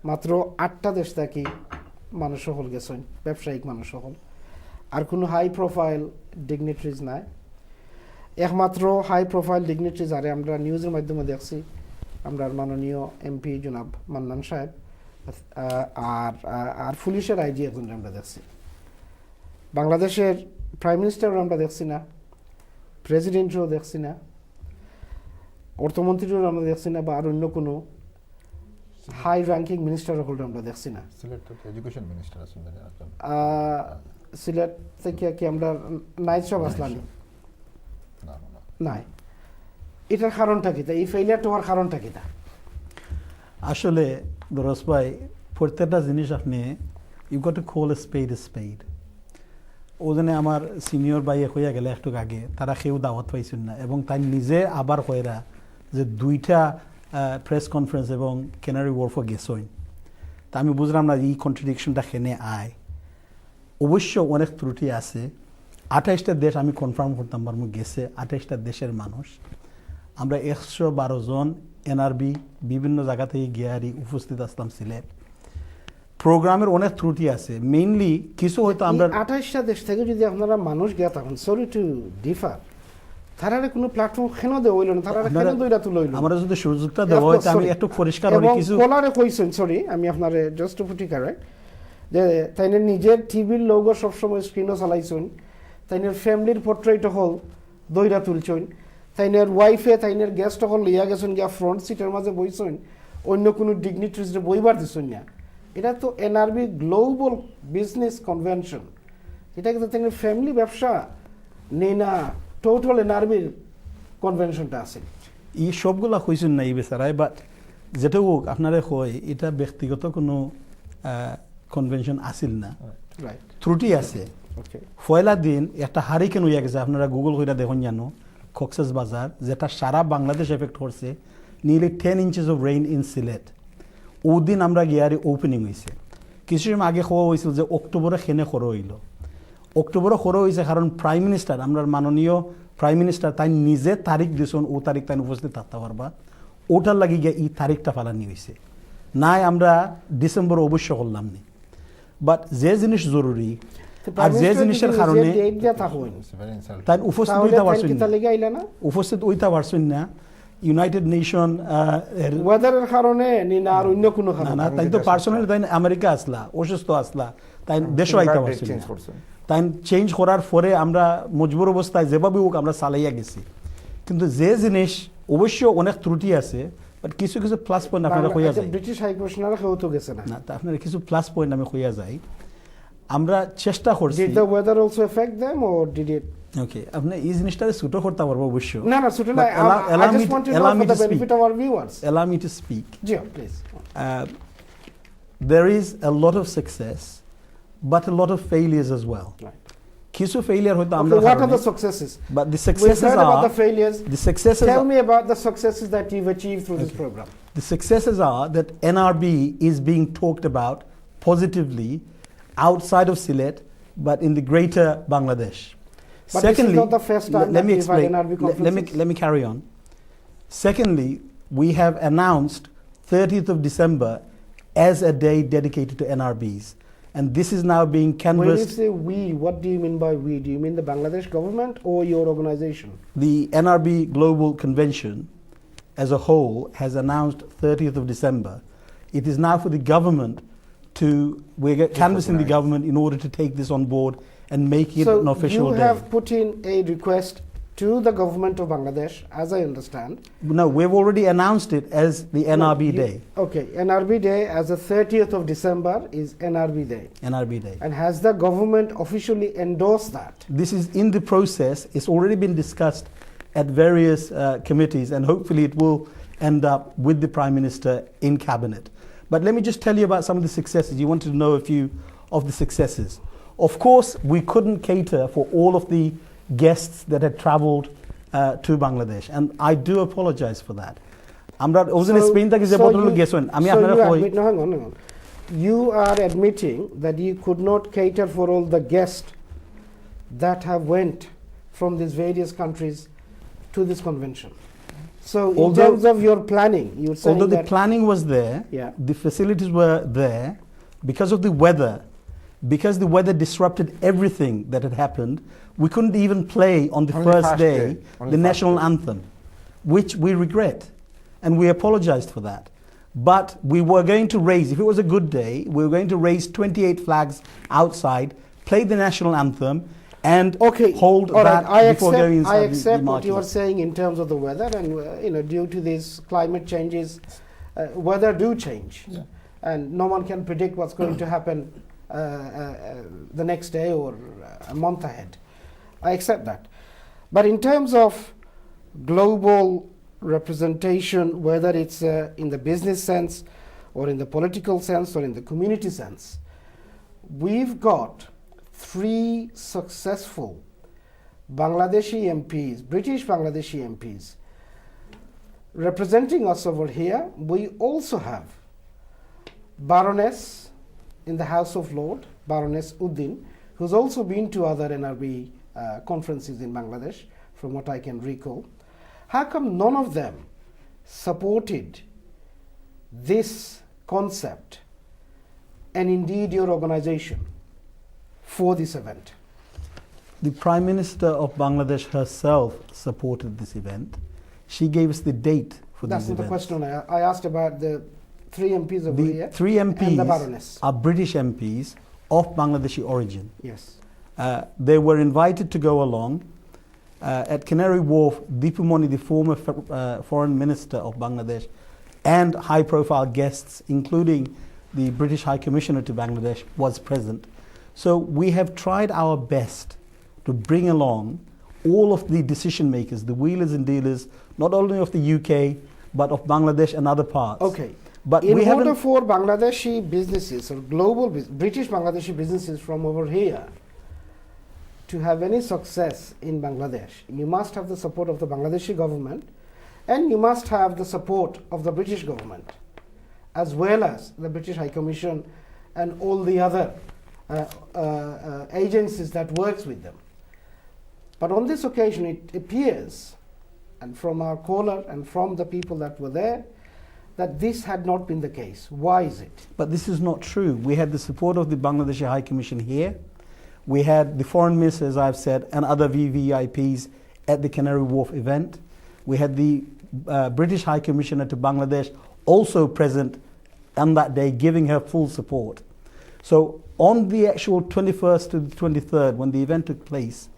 মাত্র 8টা দেশ থেকে মানুষ সকল গেছেন, ব্যবসায়িক মানুষ সকল। আর কোনো হাই প্রোফাইল ডিগনিটরিজ নাই। একমাত্র হাই প্রোফাইল ডিগনিটরিজ আরে আমরা নিউজের মাধ্যমে দেখছি আমরা মাননীয় এমপি জনাব মান্নান সাহেব আর পুলিশের আইজি একজন আমরা দেখছি। বাংলাদেশের প্রাইম মিনিস্টারও আমরা দেখছি না, প্রেসিডেন্টও দেখছি না, অর্থমন্ত্রীও আমরা দেখছি না, বা আর অন্য কোনো হাই র্যাঙ্কিং মিনিস্টার হল আমরা দেখছি না। এডুকেশন মিনিস্টার আছেন সিলেট থেকে কি আমরা নাইট সব আসলাম নাই। এটার কারণটা কি? এই ফেইলিয়ারটা হওয়ার কারণটা কি? আসলে দরস ভাই, প্রত্যেকটা জিনিস আপনি you got to call a spade. ওজনে আমার সিনিয়র ভাই হইয়া গেলে একটু আগে তারা কেউ দাওয়াত পাইছেন না, এবং তাই নিজে আবার কইরা যে 2টা প্রেস কনফারেন্স এবং কেনারি ওয়ার্ফও গেছইন। তা আমি বুঝলাম না এই কন্ট্রাডিকশনটা খেনে আয়। অবশ্য অনেক ত্রুটি আছে। 28টা দেশ আমি কনফার্ম করতাম পারবো গেছে, 28টা দেশের মানুষ। আমরা 112 জন এনআরবি বিভিন্ন জায়গা থেকে গিয়ারি উপস্থিত আসলাম সিলেট। প্রোগ্রামের অনেক ত্রুটি আছে, মেইনলি কিছু হয়তো আমরা 28টা দেশ থেকে যদি আপনারা মানুষ গিয়া থাকেন, সরি টু ডিফার, তারারে কোনো প্ল্যাটফর্ম কেন দেওয়া হইল না? তারা কেন দইরা তুলে হইল? আমরা যদি সুযোগটা দেওয়া হয় আমি একটু পরিষ্কার হই কিছু কোলারে কইছেন, সরি আমি আপনারে জাস্ট টু পুটি কারেক্ট, যে তাইনে নিজের টিভির লোগো সবসময় স্ক্রিনও চালাইছেন, তাইনের ফ্যামিলির পোর্ট্রেট হল দইরা তুলছেন, তাইনের ওয়াইফে তাইনের গেস্ট হল লিয়া গেছেন গিয়া ফ্রন্ট সিটের মাঝে বইছেন, অন্য কোনো ডিগনিটরিজে বইবার দিছেন না। এটা তো এনআরবি গ্লোবাল বিজনেস কনভেনশন, এটা কিন্তু তাইনের ফ্যামিলি ব্যবসা নেই না, টোটাল এনআরবির কনভেনশনটা আছে। এই সবগুলা কইছেন না এই বেচারায়, বাট যেটা হোক আপনারা কয় এটা ব্যক্তিগত কোনো কনভেনশন আসিল না, ত্রুটি আছে। পয়লা দিন একটা হারিকেন হইয়া গেছে, আপনারা গুগল কইরা দেখুন জানো, কক্সেস বাজার, যেটা সারা বাংলাদেশ এফেক্ট করছে, nearly 10 inches of rain in Sylhet. ওই দিন আমরা গিয়ারি ওপেনিং হয়েছে। কিছু সময় আগে খোয়া হয়েছিল যে অক্টোবরে খেনে খরো হইল। অক্টোবরে খরো হয়েছে কারণ প্রাইম মিনিস্টার, আমরা মাননীয় প্রাইম মিনিস্টার তাই নিজে তারিখ দিয়েছেন, ও তারিখ তাই উপস্থিত থাকতে পারবা, ওটার লাগি গিয়ে এই তারিখটা ফালানি হয়েছে। নাই আমরা ডিসেম্বর অবশ্য করলাম নি, বাট যে জিনিস জরুরি আর যে জিনিসের কারণে তাই উপস্থিত হইতে পারছেন না। ইউনাইটেড নেশন ওয়েদারের কারণে না আর অন্য কোনো কারণে না, তাই তো পার্সোনালি তাই আমেরিকা আসলা, অসুস্থ আসলা, তাই দেশও আইতে পারছেন না। তাই চেঞ্জ করার পরে আমরা মজবুর অবস্থায় যেভাবে হোক আমরা চালাইয়া গেছি। কিন্তু যে জিনিস অবশ্য অনেক ত্রুটি আছে, বাট কিছু কিছু প্লাস পয়েন্ট আপনারা কইয়া যায়। ব্রিটিশ হাই কমিশনার কেউ তো গেছে না, তা আপনারা কিছু প্লাস পয়েন্ট আমি কইয়া যাই। আমরা চেষ্টা করছি। Did the weather also affect them or did it? ওকে, আপনি এই জিনিসটারে ছুটো করতে পারবো অবশ্য। না না, ছুটো না, I just want to know for the benefit of our viewers. Allow me to speak. Yeah, please. There is a lot of success, but a lot of failures as well. Right. কিছু failure হয়তো আমরা What are the successes? But the successes We've heard are about the failures. The successes Tell me about the successes that you've achieved through this program. The successes are that NRB is being talked about positively outside of Sylhet, but in the greater Bangladesh. But Secondly, this is not the first time let me that we've had explain. NRB conferences. Let me carry on. Secondly, we have announced 30th of December as a day dedicated to NRBs. And this is now being canvassed. When you say we, what do you mean by we? Do you mean the Bangladesh government or your organization? The NRB Global Convention as a whole has announced 30th of December. It is now for the government we're canvassing the government in order to take this on board and make it an official day. So you have put in a request to the government of Bangladesh, as I understand. No, we've already announced it as the NRB Day. Okay, NRB Day as the 30th of December is NRB Day. NRB Day. And has the government officially endorsed that? This is in the process. It's already been discussed at various committees, and hopefully it will end up with the Prime Minister in Cabinet. But let me just tell you about some of the successes. You wanted to know a few of the successes. Of course, we couldn't cater for all of the guests that had traveled to Bangladesh, and I do apologize for that. আমরা ওজনে Spain থেকে যে ভদ্রলোক গেছেন আমি আপনারা কই hang on. You are admitting that you could not cater for all the guests that have went from these various countries to this convention. So in terms of your planning, you're saying although that the planning was there, the facilities were there, because of the weather, because the weather disrupted everything that had happened, we couldn't even play on the first day the national anthem, which we regret, and we apologized for that. But we were going to raise, if it was a good day, we were going to raise 28 flags outside, play the national anthem, and hold that before going inside. I accept the what you are saying in terms of the weather, and due to these climate changes, weather do change, and no one can predict what's going to happen the next day or a month ahead. I accept that, but in terms of global representation, whether it's in the business sense or in the political sense or in the community sense, we've got 3 successful Bangladeshi MPs, British Bangladeshi MPs, representing us over here. We also have Baroness in the House of Lords, Baroness Uddin, who's also been to other NRB conferences in Bangladesh, from what I can recall. How come none of them supported this concept and indeed your organization for this event? The Prime Minister of Bangladesh herself supported this event. She gave us the date for That's this not event. the question. I asked about the 3 MPs over here. 3 MPs and the Baroness are British MPs of Bangladeshi origin. Yes. They were invited to go along. At Canary Wharf, Dipu Moni, the former foreign minister of Bangladesh, and high-profile guests, including the British High Commissioner to Bangladesh, was present. So we have tried our best to bring along all of the decision makers, the wheelers and dealers, not only of the UK, but of Bangladesh and other parts. Okay. But in we order haven't for Bangladeshi businesses or global British Bangladeshi businesses from over here to have any success in Bangladesh, you must have the support of the Bangladeshi government, and you must have the support of the British government, as well as the British High Commission and all the other agencies that works with them. But on this occasion, it appears, and from our caller and from the people that were there, that this had not been the case. Why is it? But this is not true. We had the support of the Bangladeshi High Commission here. We had the foreign minister, as I've said, and other VVIPs at the Canary Wharf event. We had the British High Commissioner to Bangladesh also present on that day, giving her full support. So on the actual 21st to the 23rd, when the event took place,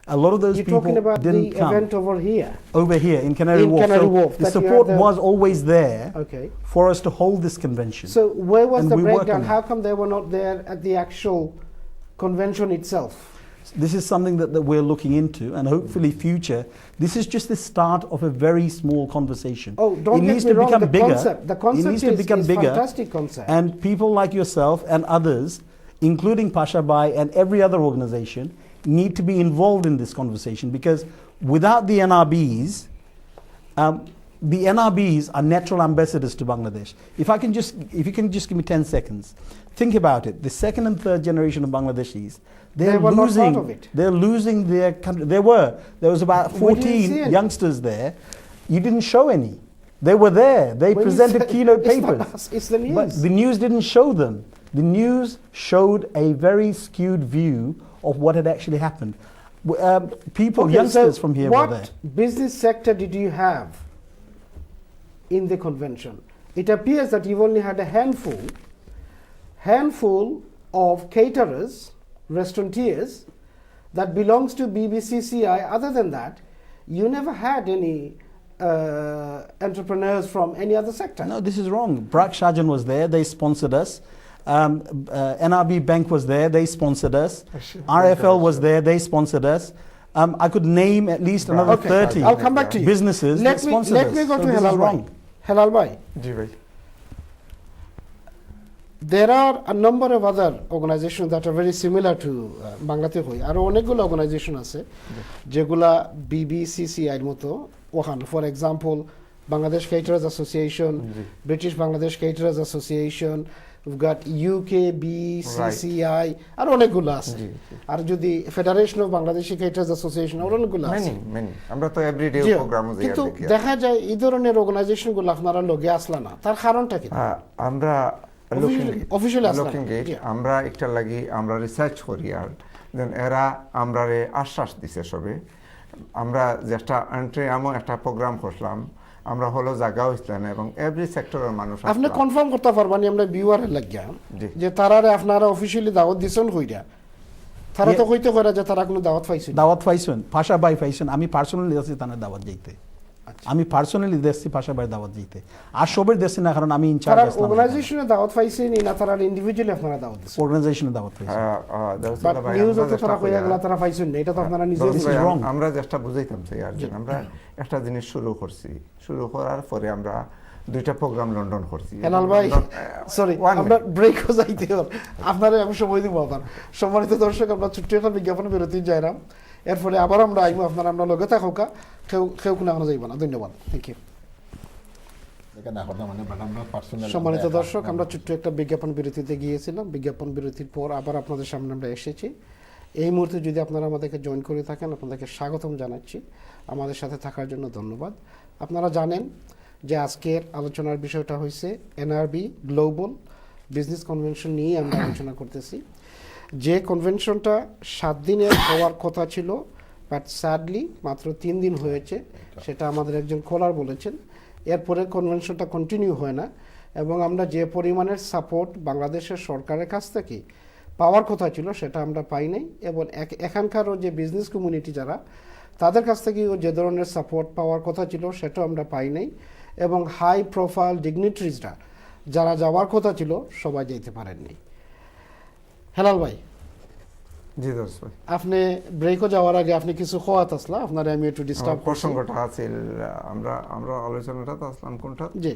a lot of those You're people talking about didn't the come. event over here? Over here in Canary Wharf. Canary So Wharf, the that you support had the- was always there Okay. for us to hold this convention. So where was And the we work breakdown? on How come they were not there at the actual convention itself? This is something that we're looking into, and hopefully future. This is just the start of a very small conversation. Oh, don't it get needs me to wrong, become the bigger. concept- the concept it needs to is- become is bigger. fantastic concept. And people like yourself and others, including Pasha Bai and every other organization, need to be involved in this conversation, because without the NRBs, the NRBs are natural ambassadors to Bangladesh. If you can just give me 10 seconds, think about it. The second and third generation of Bangladeshis, They were not part of it. They're losing their country. There was about We didn't see 14 any. youngsters there. You didn't show any. They were there. They When you presented say- keynote it's papers. not us, it's the news. But the news didn't show them. The news showed a very skewed view of what had actually happened. People, Okay, youngsters so from here were there. What business sector did you have in the convention? It appears that you've only had a handful of caterers, restaurateurs, that belongs to BBCCI. Other than that, you never had any entrepreneurs from any other sector. No, this is wrong. Brak Shajan was there. They sponsored us. NRB Bank was there. They sponsored us. RFL was there. They sponsored us. I could name at least another 30 I'll come back to you. businesses that sponsored us. Let me go So to this is Helal Bhai. wrong. Helal Bhai. There are a number of other organizations that are very similar to Banglate Hoi. আর অনেকগুলো organization আছে যেগুলা BBCCI এর মতো ওখানে, for example, Bangladesh Caterers Association, British Bangladesh Caterers Association, we've got UK, BCCI, আর অনেকগুলো আছে। আর যদি federation of Bangladeshi কেটার্স association আর অনেকগুলো আছে। আমরা তো এভরিডে প্রোগ্রামও যাই। কিন্তু দেখা যায় এই ধরনের অর্গানাইজেশনগুলো আপনারা লগে আসলা না, তার কারণটা কি? আমরা অফিশিয়ালি আমরা একটা লাগি আমরা রিসার্চ করি আর দেন এরা আমরারে আশ্বাস দিছে সবে। আমরা যেটা এন্ট্রি এমন একটা প্রোগ্রাম করলাম, আমরা হলো জায়গা হইছিলেন এবং এভরি সেক্টরের মানুষ। আপনি কনফার্ম করতে পারবেন আমরা ভিউয়ারের লাগিয়া যে তারারে আপনারা অফিশিয়ালি দাওয়াত দিছেন কইরা? তারা তো কইতে কইরা যে তারা কোনো দাওয়াত পাইছেন। দাওয়াত পাইছেন, পাশা ভাই পাইছেন। আমি পার্সোনালি যাচ্ছি তাদের দাওয়াত দিতে। আমি পার্সোনালি দেখছি পাশা ভাই দাওয়াত দিতে। আর সবের দেখছি না, কারণ আমি ইনচার্জ আসলাম। তারা অর্গানাইজেশনে দাওয়াত পাইছেন না, তারা ইন্ডিভিজুয়ালি আপনারা দাওয়াত দিছেন? অর্গানাইজেশনে দাওয়াত পাইছেন। বাট নিউজ তো তারা কইয়া গেল তারা পাইছেন না, এটা তো আপনারা নিজে রং। আমরা যেটা বুঝাইতাম চাই আর যে আমরা একটা জিনিস শুরু করছি, শুরু করার পরে আমরা দুইটা প্রোগ্রাম লন্ডন করছি। হেলাল ভাই সরি, আমরা ব্রেকও যাইতে হবে, আপনারা এখন সময় দিব। আবার সম্মানিত দর্শক, আমরা ছোট্ট একটা বিজ্ঞাপন বিরতি যাইলাম, এরপরে আবার আমরা আইব। আপনারা আমরা লগে থাকা কেউ কোনো এখনো যাইব না। ধন্যবাদ, থ্যাংক ইউ। সম্মানিত দর্শক, আমরা ছোট্ট একটা বিজ্ঞাপন বিরতিতে গিয়েছিলাম। বিজ্ঞাপন বিরতির পর আবার আপনাদের সামনে আমরা এসেছি। এই মুহূর্তে যদি আপনারা আমাদেরকে জয়েন করে থাকেন, আপনাদেরকে স্বাগতম জানাচ্ছি। আমাদের সাথে থাকার জন্য ধন্যবাদ। আপনারা জানেন যে আজকের আলোচনার বিষয়টা হয়েছে এনআরবি গ্লোবাল বিজনেস কনভেনশন নিয়ে আমরা আলোচনা করতেছি। যে কনভেনশনটা 7 দিনের হওয়ার কথা ছিল, বাট স্যাডলি মাত্র 3 দিন হয়েছে, সেটা আমাদের একজন কলার বলেছেন। এরপরে কনভেনশনটা কন্টিনিউ হয় না এবং আমরা যে পরিমাণের সাপোর্ট বাংলাদেশের সরকারের কাছ থেকে পাওয়ার কথা ছিল সেটা আমরা পাই নাই। এবং এখানকারও যে বিজনেস কমিউনিটি যারা, তাদের কাছ থেকেও যে ধরনের সাপোর্ট পাওয়ার কথা ছিল সেটাও আমরা পাই নাই। এবং হাই প্রোফাইল ডিগনিটারিজরা যারা যাওয়ার কথা ছিল সবাই যেতে পারেননি। হেলাল ভাই, জি দর্শক ভাই, আপনি ব্রেকও যাওয়ার আগে আপনি কিছু খোয়াত আসলা, আপনার আমি একটু ডিস্টার্ব প্রসঙ্গটা আছে। আমরা আলোচনাটা তো আসলাম কোনটা? জি,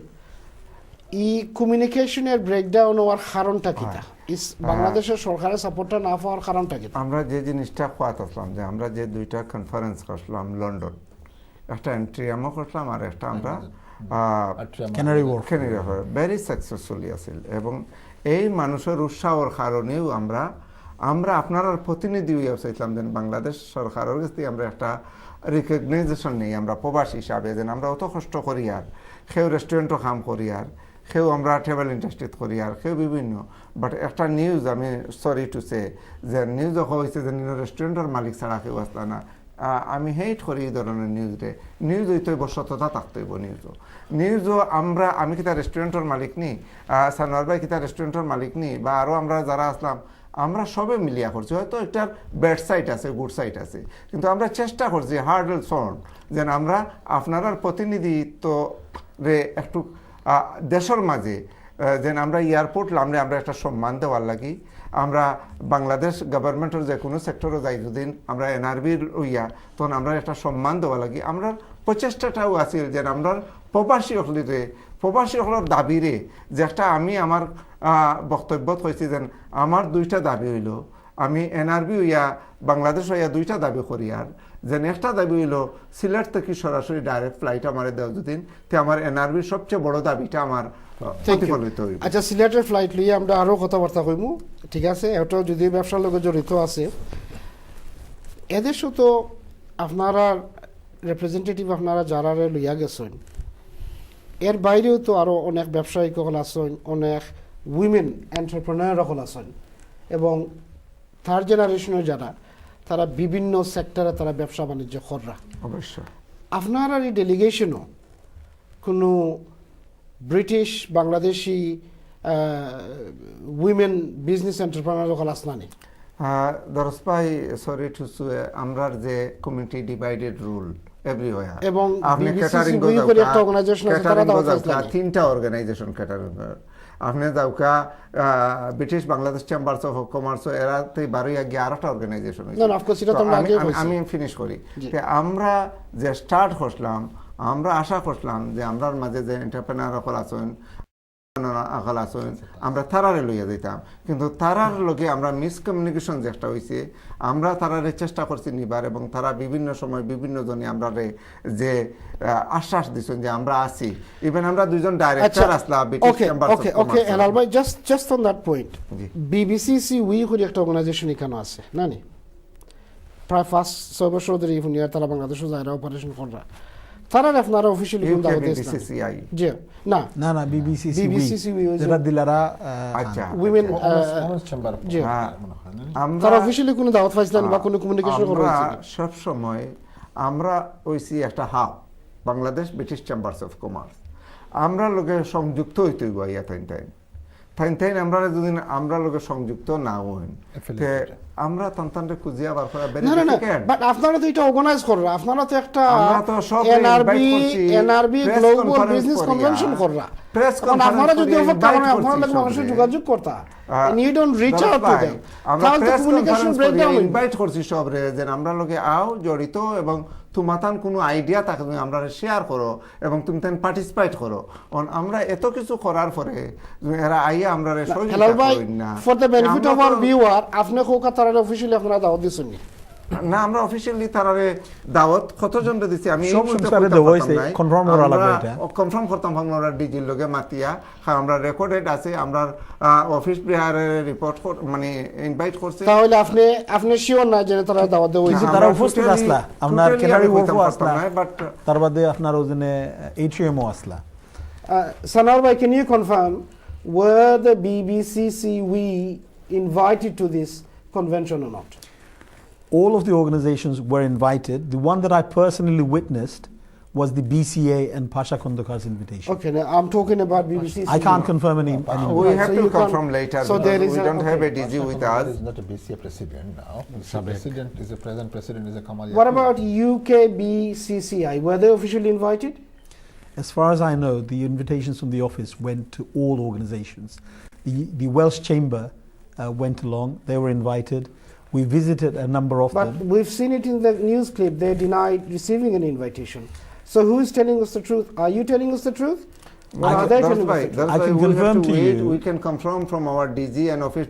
এই কমিউনিকেশনের ব্রেকডাউন হওয়ার কারণটা কি? বাংলাদেশের সরকারের সাপোর্টটা না পাওয়ার কারণটা কি? আমরা যে জিনিসটা খোয়াত আসলাম, যে আমরা যে দুইটা কনফারেন্স করলাম লন্ডন, একটা এন্ট্রিয়ামও করলাম আর একটা আমরা ক্যানারি ওয়ার্ফ ভেরি সাকসেসফুলি আছিল। এবং এই মানুষের উৎসাহর কারণেও আমরা আপনার প্রতিনিধি হইয়া চাইছিলাম যে বাংলাদেশ সরকারের কাছ থেকে আমরা একটা রিকগনাইজেশন নেই, আমরা প্রবাসী হিসাবে, যেন আমরা অত কষ্ট করি আর কেউ রেস্টুরেন্টও কাম করি আর কেউ আমরা ট্রাভেল ইন্ডাস্ট্রিত করি আর কেউ বিভিন্ন। বাট একটা নিউজ, আমি সরি টু সে, যে নিউজ হয়েছে যে রেস্টুরেন্টের মালিক ছাড়া কেউ আসলা না। আমি হেট করি এই ধরনের নিউজে। নিউজ হইতে সততা থাকতে হইব। নিউজও আমি কিতা রেস্টুরেন্টের মালিক নি, সানোয়ার ভাই কিতা রেস্টুরেন্টের মালিক নি, বা আরও আমরা যারা আসলাম, আমরা সবে মিলিয়া করছি। হয়তো একটার ব্যাড সাইড আছে, গুড সাইড আছে, কিন্তু আমরা চেষ্টা করছি হার্ড এন্ড সন যেন আমরা আপনার প্রতিনিধিত্ব রে একটু দেশের মাঝে যেন আমরা এয়ারপোর্ট নামলে আমরা একটা সম্মান দেওয়ার লাগি। আমরা বাংলাদেশ গভর্নমেন্টের যে কোনো সেক্টরে যাই যদি আমরা এনআরবির ইয়া, তখন আমরা একটা সম্মান দেওয়া লাগি। আমরা প্রচেষ্টাটাও আছে যে আমরা প্রবাসী হলের দাবিরে, যে একটা আমি আমার বক্তব্যত হয়েছি যে আমার দুইটা দাবি হইল, আমি এনআরবি হইয়া বাংলাদেশ হইয়া দুইটা দাবি করি। আর যেন একটা দাবি হইল সিলেট থেকে সরাসরি ডাইরেক্ট ফ্লাইট আমার দেওয়া যদিন, তে আমার এনআরবির সবচেয়ে বড় দাবিটা আমার প্রতিফলিত হইব। আচ্ছা, সিলেটের ফ্লাইট লইয়া আমরা আরও কথাবার্তা কইব, ঠিক আছে? এটাও যদি ব্যবসার লগে জড়িত আছে। এদেশও তো আপনারা রিপ্রেজেন্টেটিভ আপনারা যারা লইয়া গেছেন, এর বাইরেও তো আরও অনেক ব্যবসায়িক হল আছেন, অনেক উইমেন এন্টারপ্রেনার হল আছেন, এবং থার্ড জেনারেশনের যারা, তারা বিভিন্ন সেক্টরে তারা ব্যবসা বাণিজ্য কররা। অবশ্যই আপনার এই ডেলিগেশনও কোনো British Bangladeshi women business entrepreneur হল আসনা নেই? দরস ভাই, সরি টু সে, আমরা যে কমিউনিটি ডিভাইডেড রুল এভরিওয়্যার, এবং আপনি ক্যাটারিং করে একটা অর্গানাইজেশন আছে, তারা দাও তিনটা অর্গানাইজেশন ক্যাটারিং। আপনি যাওকা British Bangladesh chambers of commerce, এরাতে 12-11টা অর্গানাইজেশন। আমি ফিনিশ করি। আমরা যে স্টার্ট করলাম, আমরা আশা করলাম যে আমরার মাঝে যে এন্টারপ্রেনার আছেন আকাল আছেন আমরা তারারে লইয়া যাইতাম, কিন্তু তারার লগে আমরা মিসকমিউনিকেশন যে একটা হয়েছে, আমরা তারারে চেষ্টা করছি নিবার, এবং তারা বিভিন্ন সময় বিভিন্ন জনে আমরা যে আশ্বাস দিচ্ছেন যে আমরা আছি। ইভেন আমরা দুইজন ডাইরেক্টর আসলাম British chamber of commerce. Okay এনাল ভাই, just on that point, BBCC we করে একটা অর্গানাইজেশন এখানে আছে না নি, প্রায় 5-6 বছর ধরে ইউনিয়ার তারা বাংলাদেশে যারা অপারেশন করা, তারা আপনারা অফিশিয়ালি কোন দাওয়াত দিয়েছেন? জি না না না বিবিসিসি যেটা দিলারা আচ্ছা উইমেন চেম্বার, জি আমরা তারা অফিশিয়ালি কোনো দাওয়াত পাইছিলেন বা কোনো কমিউনিকেশন করা আমরা হয়েছিল? সব সময় আমরা হইছি একটা hub Bangladesh British chambers of commerce, আমরা লোকে সংযুক্ত হইতে হইব ইয়া তাইন আমরা যদি আমরা লোকে সংযুক্ত না হইন আমরা তান্তানরে খুঁজিয়া বার করা বেরি ডিফিকাল্ট। বাট আপনারা তো এটা অর্গানাইজ করা, আপনারা তো একটা আমরা তো সব এনআরবি গ্লোবাল বিজনেস কনভেনশন করা, প্রেস আপনারা যদি অফার করেন আপনারা লোক মানুষের যোগাযোগ করতা, you don't reach out to them, আমরা প্রেস কমিউনিকেশন ব্রেকডাউন ইনভাইট করছি সবরে যে আমরা লোকে আও জড়িত, এবং তোমাতান কোনো আইডিয়া থাকে তুমি আমরা শেয়ার করো এবং তুমি তেন পার্টিসিপেট করো। আমরা এত কিছু করার পরে এরা আইয়া আমরা সহযোগিতা করেন না। For the benefit of our viewer, আপনি কোকা তারা অফিশিয়ালি আপনারা দাওয়াত দিছেন না? আমরা অফিশিয়ালি তারারে দাওয়াত কতজন দিছি আমি সব সংসারে দেওয়াইছে, কনফার্ম করা লাগবে এটা, কনফার্ম করতাম আমরা ডিজির লগে মাতিয়া, আমরা রেকর্ডেড আছে, আমরা অফিস বিহারের রিপোর্ট মানে ইনভাইট করছে। তাহলে আপনি শিওর না যে তারা দাওয়াত দেওয়াইছে? তারা উপস্থিত আসলা, আপনার কেনারি ওয়ার্কও আসলা, বাট তার বাদে আপনার ওজনে এইচএমও আসলা। Sanar bhai, can you confirm were the BBCCWE invited to this convention or not? All of the organizations were invited. The one that I personally witnessed was the BCA and Pasha Kondakar's invitation. Okay, now I'm talking about BBCCWE. I can't confirm any. We have to confirm later. So there is we don't have a DG with us. Is not a BCA president now. The president is a present president is a Kamal. What about UKBCCI? Were they officially invited? As far as I know, the invitations from the office went to all organizations. The Welsh Chamber went along. They were invited. We visited a number of them. But we've seen it in the news clip. They denied receiving an invitation. So who is telling us the truth? Are you telling us the truth? Or are they telling us the truth? I can confirm to you. We can confirm from our DG and office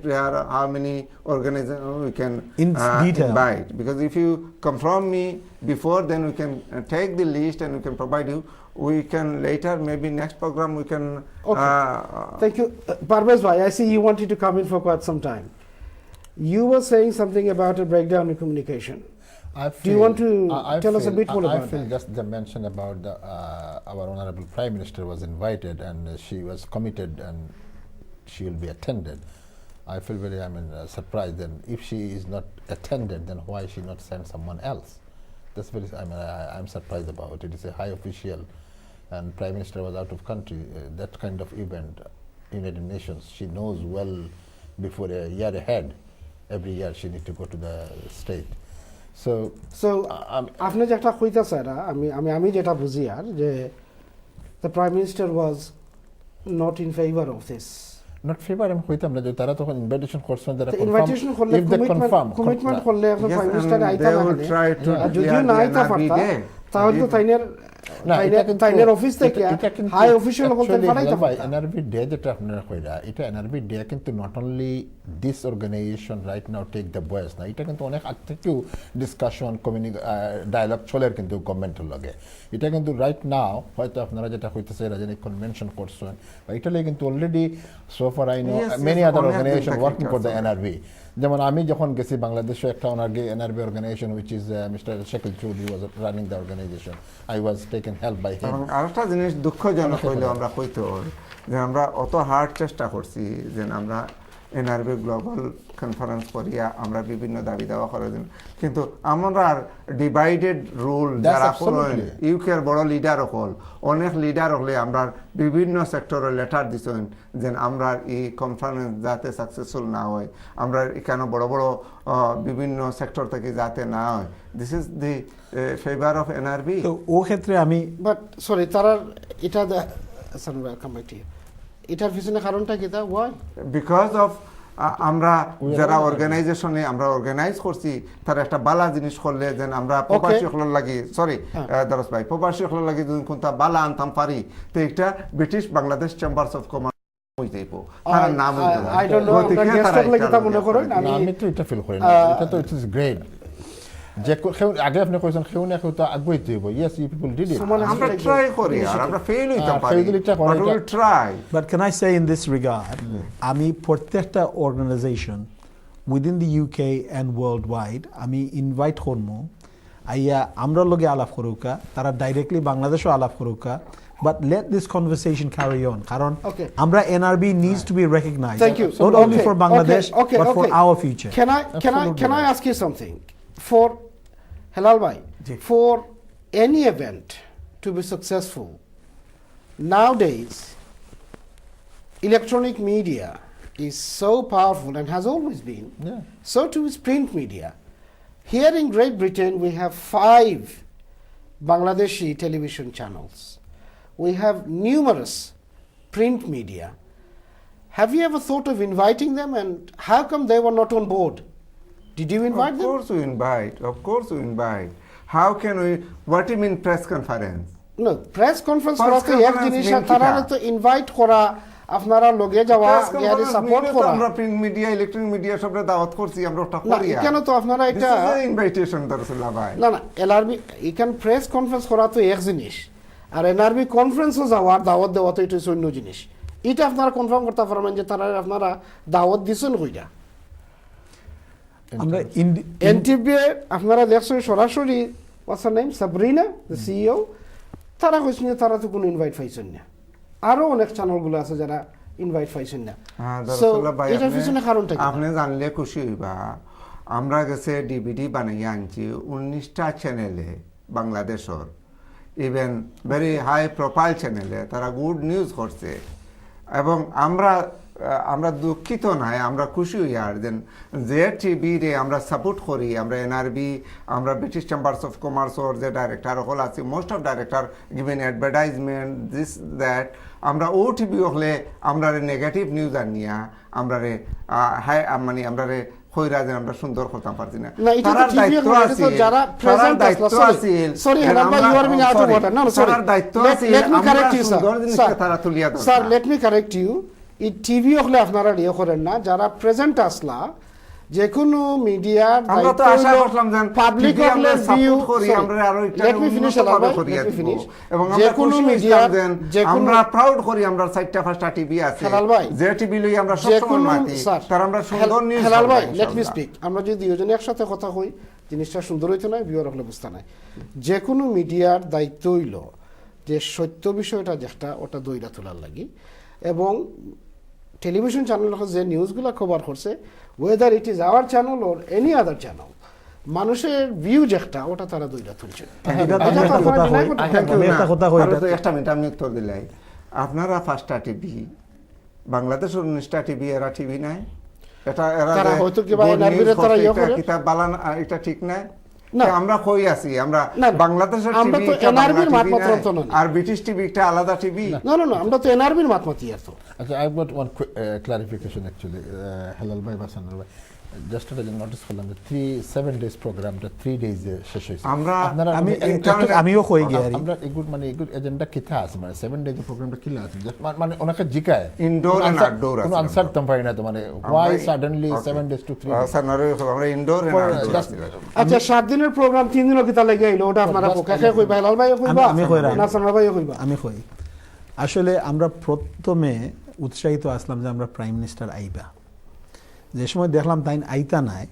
how many organizations we can invite. Because if you confirm me before, then we can take the list and we can provide you. We can later, maybe next program, we can. Okay. Thank you. Parvez bhai, I see you wanted to come in for quite some time. You were saying something about a breakdown in communication. Do you want to tell us a bit more about that? Just the mention about our Honorable Prime Minister was invited and she was committed and she will be attended. I feel very surprised. Then if she is not attended, then why she not send someone else? That's very. I'm surprised about it. It's a high official, and Prime Minister was out of country. That kind of event, United Nations, she knows well before a year ahead. Every year she need to go to the state. So আপনি যেটা কইতাছেন আমি যেটা বুঝি আর যে the Prime Minister was not in favor of this. Not favor আমি কইতাম না যে তারা তখন ইনভাইটেশন করছেন, যারা ইনভাইটেশন করলে কমিটমেন্ট করলে এখন Prime Minister আইতা না, আর যদি না আইতা পারতা তাহলে তো তাইনের অফিস থেকে হাই অফিশিয়াল হলতে পারাইতে পারতা। এনআরবি ডে যেটা আপনারা কইরা, এটা এনআরবি ডে কিন্তু not only this organisation right now take the voice না, এটা কিন্তু অনেক আগ থেকেও ডিসকাশন ডায়ালগ চলের কিন্তু গভর্নমেন্টের লগে। এটা কিন্তু রাইট নাও হয়তো আপনারা যেটা কইতেছে রাজনৈতিক কনভেনশন করছেন, এটা লাগে কিন্তু already so far I know many other organisation working for the NRB. যেমন আমি যখন গেছি বাংলাদেশে একটা NRB organisation which is mister Shakil Chowdhury was running the organisation, I was taken help by him. আরেকটা জিনিস দুঃখজনক হইলে আমরা কইতে যে আমরা অত হার্ড চেষ্টা করছি যে আমরা এনআরবি গ্লোবাল কনফারেন্স করিয়া আমরা বিভিন্ন দাবি দাওয়া করার জন্য, কিন্তু আমরা ডিভাইডেড রুল যারা করেন ইউকের বড় লিডার হল অনেক লিডার হলে আমরা বিভিন্ন সেক্টরে লেটার দিছেন যে আমরা এই কনফারেন্স যাতে সাকসেসফুল না হয়, আমরা এখানে বড় বড় বিভিন্ন সেক্টর থেকে যাতে না হয়। This is the favour of NRB. তো ও ক্ষেত্রে আমি বাট সরি তারা এটা এটার পিছনে কারণটা কি তা ওয়াই? বিকজ অফ আমরা যারা অর্গানাইজেশনে আমরা অর্গানাইজ করছি তারা একটা বালা জিনিস করলে যেন আমরা প্রবাসী হলার লাগি দরস ভাই প্রবাসী হলার লাগি যদি কোনটা বালা আনতাম পারি, তো এটা British Bangladesh chambers of commerce হইতেইব তারা না বলতে I don't know, আমরা guest লাগি তা মনে করেন আমি তো এটা ফিল করি না, এটা তো ইট ইজ গ্রেট যে আগে আপনি কইছেন কেউ না কেউ তো আগুইতে হইব। Yes, you people did it, আমরা ট্রাই করি আর আমরা ফেল হইতাম পারি, but will try. But can I say in this regard, আমি প্রত্যেকটা organization within the UK and worldwide আমি ইনভাইট করবো আইয়া আমরা লগে আলাপ করুকা, তারা ডাইরেক্টলি বাংলাদেশও আলাপ করুকা, but let this conversation carry on কারণ আমরা NRB needs to be recognized. Thank you. Not only for Bangladesh but for our future. Can I ask you something? For Helal Bhai, for any event to be successful nowadays, electronic media is so powerful and has always been. Yeah. So too is print media. Here in Great Britain, we have 5 Bangladeshi television channels. We have numerous print media. Have you ever thought of inviting them, and how come they were not on board? Did you invite them? Of course we invite. Of course we invite. How can we? What do you mean press conference? No, press conference করা তো এক জিনিস, আর তারা তো invite করা, আপনারা লগে যাওয়া, ইয়ারে সাপোর্ট করা। আমরা প্রিন্ট মিডিয়া, ইলেকট্রনিক মিডিয়া সবরে দাওয়াত করছি, আমরা ওটা করি। না, কেন তো আপনারা এটা ইনভাইটেশন দরসুল্লাহ ভাই। না না, এলআরবি এখান প্রেস কনফারেন্স করা তো এক জিনিস, আর এনআরবি কনফারেন্সও যাওয়ার দাওয়াত দেওয়া তো এটা অন্য জিনিস। এটা আপনারা কনফার্ম করতে পারবেন যে তারা আপনারা দাওয়াত দিছেন কইরা। আমরা এনটিভি আপনারা দেখছেন সরাসরি, what's her name, Sabrina the CEO, তারা কইছেন যে তারা তো কোনো ইনভাইট পাইছেন না। আরো অনেক চ্যানেলগুলো আছে যারা ইনভাইট পাইছেন না। এটার পিছনে কারণটা কি? আপনি জানলে খুশি হইবা, আমরা গেছে ডিভিডি বানাইয়া আনছি 19টা চ্যানেলে বাংলাদেশের, ইভেন ভেরি হাই প্রোফাইল চ্যানেলে তারা গুড নিউজ করছে, এবং আমরা দুঃখিত নাই, আমরা খুশি হই আর যে টিভি রে আমরা সাপোর্ট করি, আমরা এনআরবি, আমরা ব্রিটিশ চেম্বার্স অফ কমার্সর যে ডাইরেক্টর হল আছে, most of director given advertisement this that, আমরা ও টিভি হলে আমরা নেগেটিভ নিউজ আনিয়া আমরা মানে আমরা কইরা যে আমরা সুন্দর করতাম পারছি না। তার দায়িত্ব আছে, যারা প্রেজেন্ট দায়িত্ব আছে, সরি হেলাল ভাই, you are being out of water. No sorry, দায়িত্ব আছে, আমরা সুন্দর জিনিসকে তারা তুলিয়া দেন। Sir let me correct you, এই টিভি হলে আপনারা ইয়ে করেন না, যারা প্রেজেন্ট আসলা যে কোনো মিডিয়ার আমরা তো আশা করলাম যে পাবলিক আমরা সাপোর্ট করি, আমরা আরো এটা উন্নত করিয়া দিব, এবং আমরা কোনো মিডিয়া আমরা প্রাউড করি, আমরা 4টা 5টা টিভি আছে যে টিভি লই আমরা সবসময় মাতি, তার আমরা সুন্দর নিউজ। হেলাল ভাই লেট মি স্পিক, আমরা যদি দুইজনে একসাথে কথা কই জিনিসটা সুন্দর হইতো না, ভিউয়ার হলে বুঝতে নাই। যে কোনো মিডিয়ার দায়িত্ব হইল যে সত্য বিষয়টা যেটা ওটা দইরা তোলার লাগি, এবং টেলিভিশন চ্যানেল যে নিউজগুলো কভার করছে, weather it is our channel or any other channel, মানুষের ভিউ যেটা ওটা তারা দইরা তুলছে। একটা মিনিট আমি উত্তর দিলাই, আপনারা 5টা টিভি, বাংলাদেশের 19টা টিভি, এরা টিভি নাই, এটা এরা হয়তো কি ভাই এনআরবিরে তারা ইয়ে করে, কিতাব বালান, এটা ঠিক নাই। আমরা কই আছি, আমরা বাংলাদেশের টিভি আর ব্রিটিশ টিভি একটা আলাদা টিভি। না না না, আমরা তো এনআরবির মাতমাতি আছে। আচ্ছা, I got one clarification actually Helal ভাই বা সান্নার ভাই, জাস্ট একটা নোটিস করলাম যে 7 days প্রোগ্রামটা 3 days শেষ হয়েছে। আমিও কই গিয়ে আমরা এগুড এজেন্ডা কিতা আছে, মানে 7 days প্রোগ্রামটা কিলা আছে, মানে ওনাকে জিকায় ইনডোর এন্ড আউটডোর আছে, কোনো আনসার তম পাই না তো, মানে why suddenly 7 days to 3 days? সান্নারে আমরা ইনডোর এন্ড আউটডোর আছে। আচ্ছা, 7 দিনের প্রোগ্রাম 3 দিনও কিতা লাগি আইলো, ওটা আপনারা কাকে কইবা? হেলাল ভাইও কইবা, আমি কই না সান্নার ভাইও কইবা? আমি কই, আসলে আমরা প্রথমে উৎসাহিত আসলাম যে আমরা প্রাইম মিনিস্টার আইবা, যে সময় দেখলাম তাই আইতা নাই,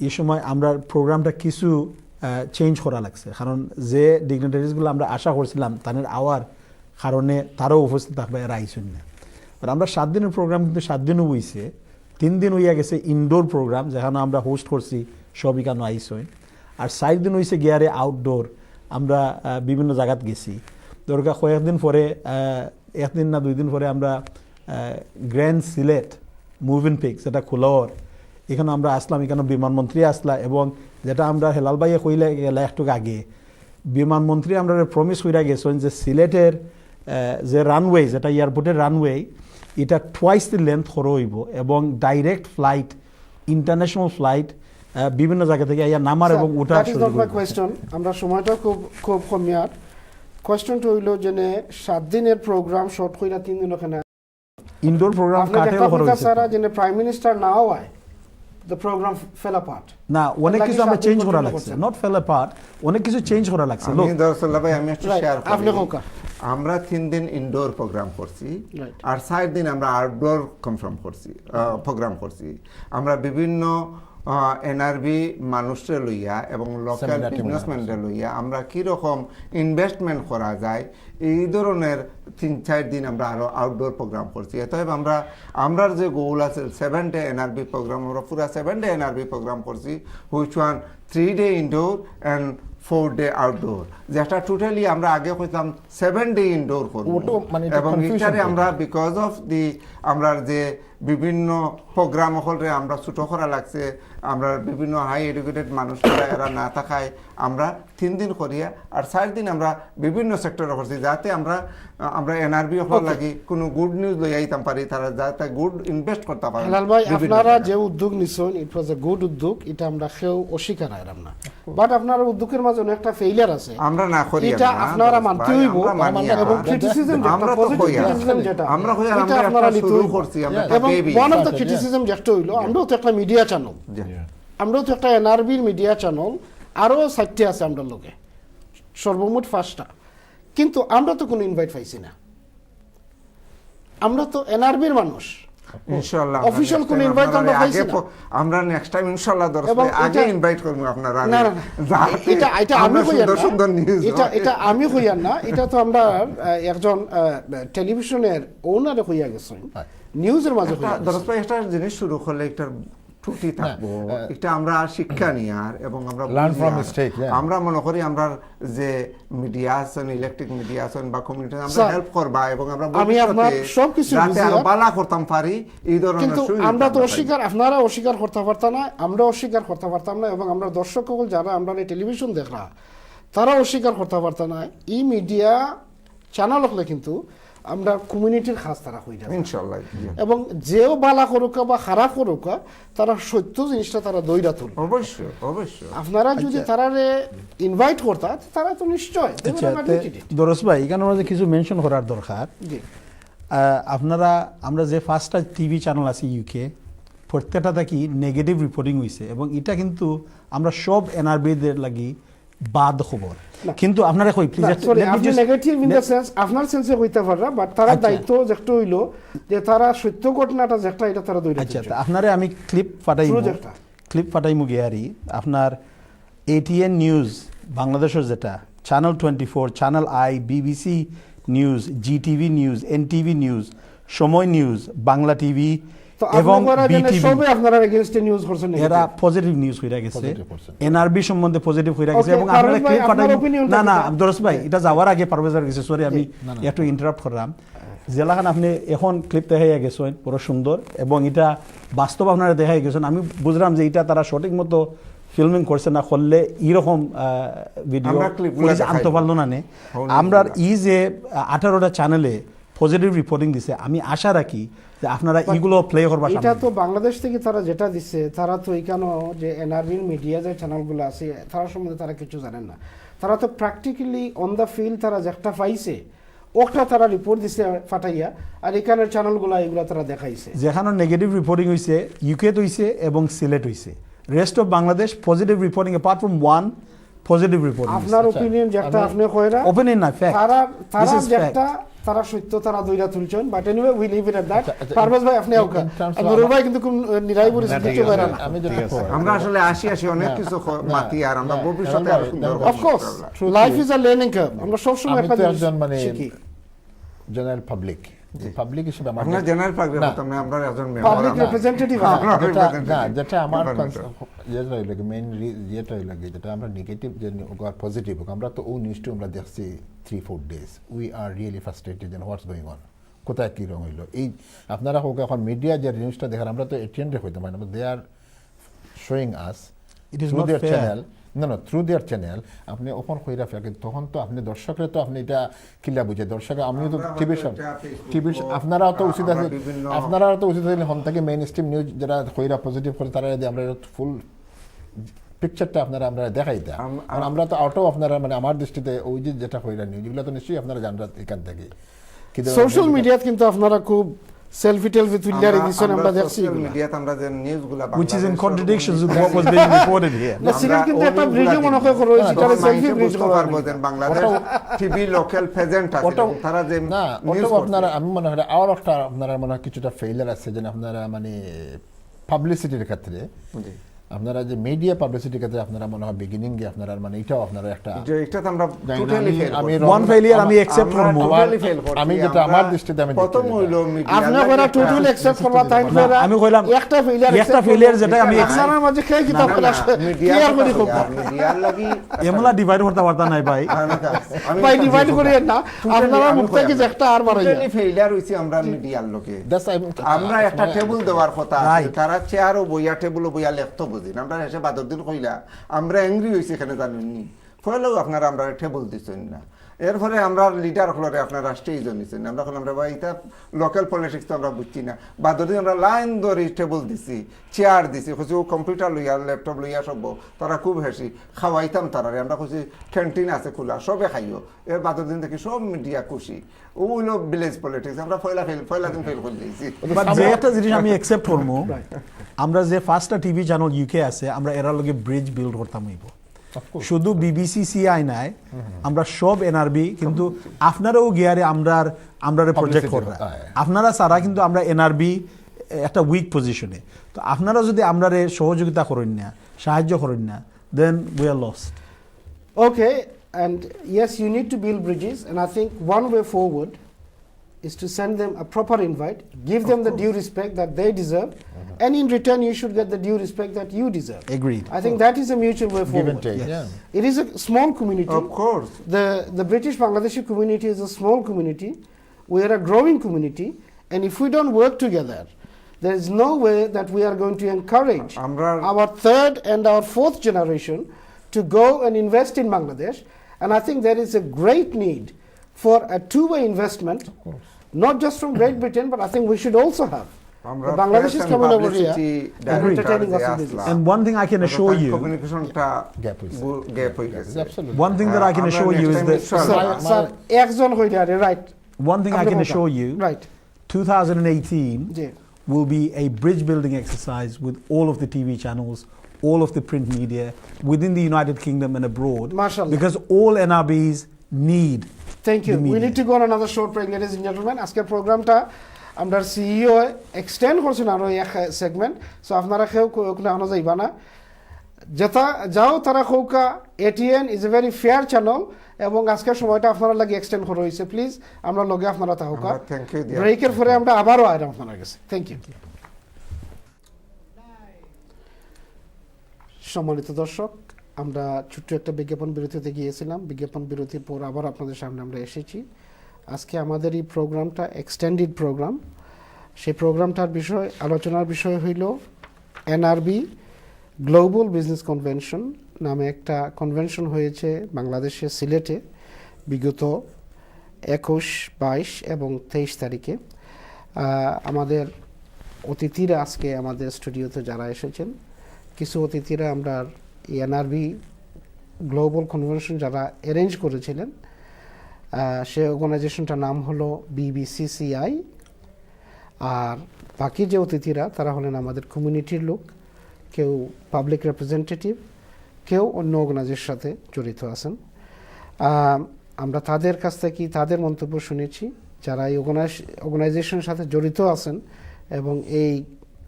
এই সময় আমরা প্রোগ্রামটা কিছু চেঞ্জ করা লাগছে, কারণ যে ডিগনিটারিজগুলো আমরা আশা করছিলাম তাদের আওয়ার কারণে তারাও উপস্থিত থাকবে, এরা আইসুন না। আমরা 7 দিনের প্রোগ্রাম কিন্তু 7 দিনও হইছে, 3 দিন হইয়া গেছে ইনডোর প্রোগ্রাম যেখানে আমরা হোস্ট করছি, সবই কেন আইসইন, আর 4 দিন হইছে গিয়ারে আউটডোর, আমরা বিভিন্ন জায়গাত গেছি। দরকার কয়েকদিন পরে, 1 দিন না 2 দিন পরে আমরা গ্র্যান্ড সিলেট মুভিং পিক যেটা খোলাওয়ার, এখানে আমরা আসলাম, এখানে বিমানমন্ত্রী আসলা, এবং যেটা আমরা হেলাল ভাইয়ে কইলে গেলা একটু আগে, বিমানমন্ত্রী আমরা প্রমিস কইরা গেছেন যে সিলেটের যে রানওয়ে, যেটা এয়ারপোর্টের রানওয়ে, এটা টুয়াইস দি লেন্থ খরচ হইব, এবং ডাইরেক্ট ফ্লাইট, ইন্টারন্যাশনাল ফ্লাইট বিভিন্ন জায়গা থেকে নামার এবং ওঠার। আমরা সময়টা খুব কমিয়ার কোয়েশ্চনটা হইল যে 7 দিনের প্রোগ্রাম শর্ট কইরা 3 দিন ওখানে ইনডোর প্রোগ্রাম আপনি কাটেল একটা করা কথা হয়েছে সারা যেন প্রাইম মিনিস্টার নাও হয় the program fell apart না অনেক কিছু আমরা চেঞ্জ করা লাগছে করছেন। নট ফেল অ্যাপার্ট অনেক কিছু চেঞ্জ করা লাগছে আমি দরসল্লাহ ভাই আমি একটু শেয়ার আপনি করি হোকা আমরা 3 দিন ইনডোর প্রোগ্রাম করছি Right. আর 4 দিন আমরা আউটডোর কনফার্ম করছি প্রোগ্রাম করছি আমরা বিভিন্ন এনআরবি মানুষরে লইয়া এবং লোকাল বিজনেসম্যানরে লইয়া আমরা কি রকম ইনভেস্টমেন্ট করা যায় এই ধরনের 3-4 দিন আমরা আরো আউটডোর প্রোগ্রাম করছি অতএব আমরা যে গোল আছে 7 ডে এনআরবি প্রোগ্রাম আমরা পুরো 7 ডে এনআরবি প্রোগ্রাম করছি which one 3 day indoor and 4 day outdoor যেটা টোটালি আমরা আগে কইতাম 7 ডে ইনডোর করব এবং এটারে আমরা বিকজ অফ দি আমরা যে বিভিন্ন প্রোগ্রাম হলরে আমরা ছোট করা লাগছে আমরা বিভিন্ন হাই এডুকেটেড মানুষরা এরা না থাকায় আমরা 3 দিন করিয়া আর 4 দিন আমরা বিভিন্ন সেক্টরে করছি যাতে আমরা এনআরবি হল লাগি কোনো গুড নিউজ লই আইতাম পারি তারা যাতে গুড ইনভেস্ট করতে পারে হেলাল ভাই আপনারা যে উদ্যোগ নিছেন ইট ওয়াজ এ গুড উদ্যোগ এটা আমরা কেউ অস্বীকার করাইলাম না বাট আপনারা উদ্যোগের মাঝে একটা ফেইলিয়ার আছে আমরা না করি এটা আপনারা মানতে হইব এবং ক্রিটিসিজম আমরা তো কই আমরা কই আমরা আপনারা শুরু করছি আমরা baby one of the criticism যেটা হইলো আমরাও তো একটা মিডিয়া চ্যানেল আমরাও তো একটা এনআরবির মিডিয়া চ্যানেল আরো 60টি আছে আমরা লোকে সর্বমোট 5টা কিন্তু আমরা তো কোনো ইনভাইট পাইছি না আমরা তো এনআরবির মানুষ ইনশাআল্লাহ অফিশিয়াল কোন ইনভাইট আমরা পাইছি না আমরা নেক্সট টাইম ইনশাআল্লাহ দর্শক আগে ইনভাইট করব আপনারা না এটা আমি কইয়া না এটা আমি কইয়া না এটা তো আমরা একজন টেলিভিশনের ওনারে কইয়া গেছেন নিউজের মাঝে কইয়া দর্শক একটা জিনিস শুরু করলে একটা ত্রুটি থাকবো এটা আমরা শিক্ষা নিয়ার এবং আমরা লার্ন ফ্রম মিস্টেক আমরা মনে করি আমরা যে মিডিয়া আছেন ইলেকট্রিক মিডিয়া আছেন বা কমিউনিটি আমরা হেল্প করবা এবং আমরা আমি আপনার সবকিছু যাতে আরো বালা করতাম পারি এই ধরনের কিন্তু আমরা তো অস্বীকার আপনারা অস্বীকার করতে পারতাম না আমরা অস্বীকার করতে পারতাম না এবং আমরা দর্শক সকল যারা আমরা টেলিভিশন দেখরা তারা অস্বীকার করতে পারতাম না এই মিডিয়া চ্যানেল হলে কিন্তু আমরা কমিউনিটির খাস তারা হয়ে যাবে ইনশাআল্লাহ এবং যেও বালা করুক বা খারাপ করুক তারা সত্য জিনিসটা তারা দইরা তুলবে অবশ্যই আপনারা যদি তারারে ইনভাইট করতা তারা তো নিশ্চয় দরস ভাই এখানে আমাদের কিছু মেনশন করার দরকার আপনারা আমরা যে 5টা টিভি চ্যানেল আছে ইউকে প্রত্যেকটা দেখি নেগেটিভ রিপোর্টিং হইছে এবং এটা কিন্তু আমরা সব এনআরবিদের লাগি বাদ খবর কিন্তু আপনারা কই প্লিজ আপনি নেগেটিভ ইন দ্য সেন্স আপনার সেন্সে হইতে পারে বাট তারা দায়িত্ব যেটা হইলো যে তারা সত্য ঘটনাটা যেটা এটা তারা দইরা আচ্ছা আপনারে আমি ক্লিপ ফাটাইমু গিয়ারি আপনার এটিএন নিউজ বাংলাদেশের যেটা channel 24 channel I BBC news GTV news NTV news সময় নিউজ বাংলা টিভি এবং সবে আপনারা এগেইনস্ট নিউজ করছেন এরা পজিটিভ নিউজ হইরা গেছে এনআরবি সম্বন্ধে পজিটিভ হইরা গেছে এবং আপনারা ক্লিপ পাঠাই না না আব্দুরস ভাই এটা যাওয়ার আগে পারভেজার গেছে সরি আমি একটু ইন্টারাপ্ট করলাম জেলাখান আপনি এখন ক্লিপ দেখাইয়া গেছেন পুরো সুন্দর এবং এটা বাস্তব আপনারা দেখাই গেছেন আমি বুঝলাম যে এটা তারা সঠিক মতো ফিল্মিং করছে না করলে এইরকম ভিডিও পুলিশ আনতে পারলো না আমরা এই যে 18টা চ্যানেলে পজিটিভ রিপোর্টিং দিছে আমি আশা রাখি যে আপনারা এগুলো প্লে করবা এটা তো বাংলাদেশ থেকে তারা যেটা দিচ্ছে তারা তো এখানে যে এনআরবি মিডিয়া যে চ্যানেলগুলো আছে তার সম্বন্ধে তারা কিছু জানেন না তারা তো প্র্যাকটিক্যালি অন দ্য ফিল্ড তারা যেটা পাইছে ওটা তারা রিপোর্ট দিছে ফাটাইয়া আর এখানের চ্যানেলগুলো এগুলো তারা দেখাইছে যেখানে নেগেটিভ রিপোর্টিং হইছে ইউকে হইছে এবং সিলেট হইছে rest of Bangladesh positive reporting apart from one positive reporting আপনার অপিনিয়ন যেটা আপনি কইরা অপিনিয়ন না ফ্যাক্ট তারা যেটা তারা সত্য তারা দইরা তুলছেন but anyway we leave it at that Parvez ভাই আপনি ওকে নুরুল ভাই কিন্তু কোন নিরাই পরিস্থিতি কিছু করে না আমরা আসলে আসি অনেক কিছু মাটি আর আমরা ভবিষ্যতে আরো সুন্দর of course life is a learning curve আমরা সব সময় একটা একজন মানে জেনারেল পাবলিক পাবলিক হিসেবে আমরা জেনারেল পাবলিক হতাম না আমরা একজন পাবলিক রিপ্রেজেন্টেটিভ না যেটা আমার যেটা লাগে মেইন যেটা লাগে যেটা আমরা নেগেটিভ যে পজিটিভ আমরা তো ও নিউজটা আমরা দেখছি 3-4 days we are really frustrated in what's going on কোথায় কি রং হইলো এই আপনারা হোক এখন মিডিয়া যে নিউজটা দেখার আমরা তো এটিএন রে হইতে পারি না they are showing us through their channel না থ্রু দেয়ার চ্যানেল আপনি ওপেন কইরা ফেলেন তখন তো আপনি দর্শকরা তো আপনি এটা কিলা বুঝে দর্শক আমিও তো টিভি আপনারাও তো উচিত আছে আপনারাও তো উচিত হন থেকে মেইন স্ট্রিম নিউজ যারা কইরা পজিটিভ করে তারা যদি আমরা ফুল পিকচারটা আপনারা আমরা দেখাই দেয় আমরা তো আউটও আপনারা মানে আমার দৃষ্টিতে ওই যেটা কইরা নিউজ এগুলো তো নিশ্চয়ই আপনারা জানরা এখান থেকে সোশ্যাল মিডিয়াত কিন্তু আপনারা খুব সেলফি টেলফি তুইলা রেডিশন আমরা দেখছি মিডিয়াতে আমরা যে নিউজগুলা which is in contradiction with what was being reported here. না সিলেট কিন্তু একটা ব্রিজও মনে করে রয়েছে তারা সেলফি ব্রিজ পারবো দেন বাংলাদেশ টিভি লোকাল প্রেজেন্ট আছে তারা যে না ওটা আপনারা আমি মনে হয় আর একটা আপনারা মনে হয় কিছুটা ফেইলার আছে যে আপনারা মানে পাবলিসিটির ক্ষেত্রে আপনারা যে মিডিয়া পাবলিসিটির ক্ষেত্রে আপনারা মনে হয় বিগিনিং এ আপনারা মানে এটাও আপনারা একটা যে এটা তো আমরা টোটালি ফেল আমি ওয়ান ফেলিয়ার আমি অ্যাকসেপ্ট করব আমি যেটা আমার দৃষ্টিতে আমি প্রথম হইলো মিডিয়া আপনি কইরা টোটালি অ্যাকসেপ্ট করবা তাই ফেরা আমি কইলাম একটা ফেলিয়ার যেটা আমি আপনার মাঝে কে কিতাব করা ক্লিয়ার করে খুব মিডিয়ার লাগি এমলা ডিভাইড করতে পারতা নাই ভাই ভাই ডিভাইড করিয়েন না আপনারা মুখ থেকে যে একটা আর বাড়াই টোটালি ফেলিয়ার হইছে আমরা মিডিয়ার লোকে আমরা একটা টেবিল দেওয়ার কথা তারা চেয়ারও বইয়া টেবিলও বইয়া লেখতো বুঝিন আমরা এসে বাদর দিন কইলা আমরা অ্যাংরি হইছি এখানে জানেননি ফলেও আপনারা আমরা টেবিল দিচ্ছেন না এরপরে আমরা লিডার হলরে আপনারা স্টেজ নিছেন আমরা আমরা ভাই এটা লোকাল পলিটিক্স তো আমরা বুঝছি না বাদর দিন আমরা লাইন ধরে টেবিল দিছি চেয়ার দিছি কইছি কম্পিউটার লইয়া ল্যাপটপ লইয়া সব তারা খুব হেসি খাওয়াইতাম তারারে আমরা কইছি ক্যান্টিন আছে খোলা সবে খাইও এর বাদর দিন দেখি সব মিডিয়া খুশি ও হইলো ভিলেজ পলিটিক্স আমরা পয়লা দিন ফেল করে দিয়েছি যে একটা জিনিস আমি অ্যাকসেপ্ট করবো আমরা যে ফার্স্টটা টিভি চ্যানেল ইউকে আছে আমরা এরা লগে ব্রিজ বিল্ড করতাম হইব শুধু বিবিসি সিআই নাই আমরা সব এনআরবি কিন্তু আপনারাও গিয়ারে আমরা প্রজেক্ট করবা আপনারা সারা কিন্তু আমরা এনআরবি একটা উইক পজিশনে তো আপনারা যদি আমরা সহযোগিতা করেন না সাহায্য করেন না then we are lost okay and yes you need to build bridges and I think one way forward is to send them a proper invite, give them the due respect that they deserve, and in return you should get the due respect that you deserve. Agreed. I think that is a mutual way forward. Give and take. Yes. It is a small community. Of course. The British Bangladeshi community is a small community. We are a growing community, and if we don't work together, there is no way that we are going to encourage our third and our fourth generation to go and invest in Bangladesh. And I think there is a great need for a two-way investment, not just from Great Britain, but I think we should also have. The Bangladesh is coming over here and entertaining us in business. And one thing I can assure you, one thing that I can assure you is that, right. One thing I can assure you, right. 2018 will be a bridge building exercise with all of the TV channels, all of the print media within the United Kingdom and abroad, because all NRBs need. Thank you. We need to go on another short break, ladies and gentlemen. আজকের প্রোগ্রামটা আমরা CEO extend করছেন আরো এক segment so আপনারা কেউ ওখানে আনা যাইবা না যেটা যাও তারা কৌকা ATN is a very fair channel এবং আজকের সময়টা আপনারা লাগে এক্সটেন্ড করা হয়েছে প্লিজ আমরা লগে আপনারা তাহকা ব্রেকের পরে আমরা আবারও আইরাম আপনার কাছে থ্যাংক ইউ সম্মানিত দর্শক আমরা ছোট্ট একটা বিজ্ঞাপন বিরতিতে গিয়েছিলাম বিজ্ঞাপন বিরতির পর আবার আপনাদের সামনে আমরা এসেছি আজকে আমাদের এই প্রোগ্রামটা এক্সটেন্ডেড প্রোগ্রাম সেই প্রোগ্রামটার বিষয় আলোচনার বিষয় হইল এনআরবি গ্লোবাল বিজনেস কনভেনশন নামে একটা কনভেনশন হয়েছে বাংলাদেশের সিলেটে বিগত 21, 22 এবং 23 তারিখে আমাদের অতিথিরা আজকে আমাদের স্টুডিওতে যারা এসেছেন কিছু অতিথিরা আমরা এনআরবি গ্লোবাল কনভেনশন যারা অ্যারেঞ্জ করেছিলেন সে অর্গানাইজেশনটার নাম হলো বিবিসিসিআই আর বাকি যে অতিথিরা তারা হলেন আমাদের কমিউনিটির লোক কেউ পাবলিক রিপ্রেজেন্টেটিভ কেউ অন্য অর্গানাইজেশনের সাথে জড়িত আছেন আমরা তাদের কাছ থেকে তাদের মন্তব্য শুনেছি যারা এই অর্গানাইজেশনের সাথে জড়িত আছেন এবং এই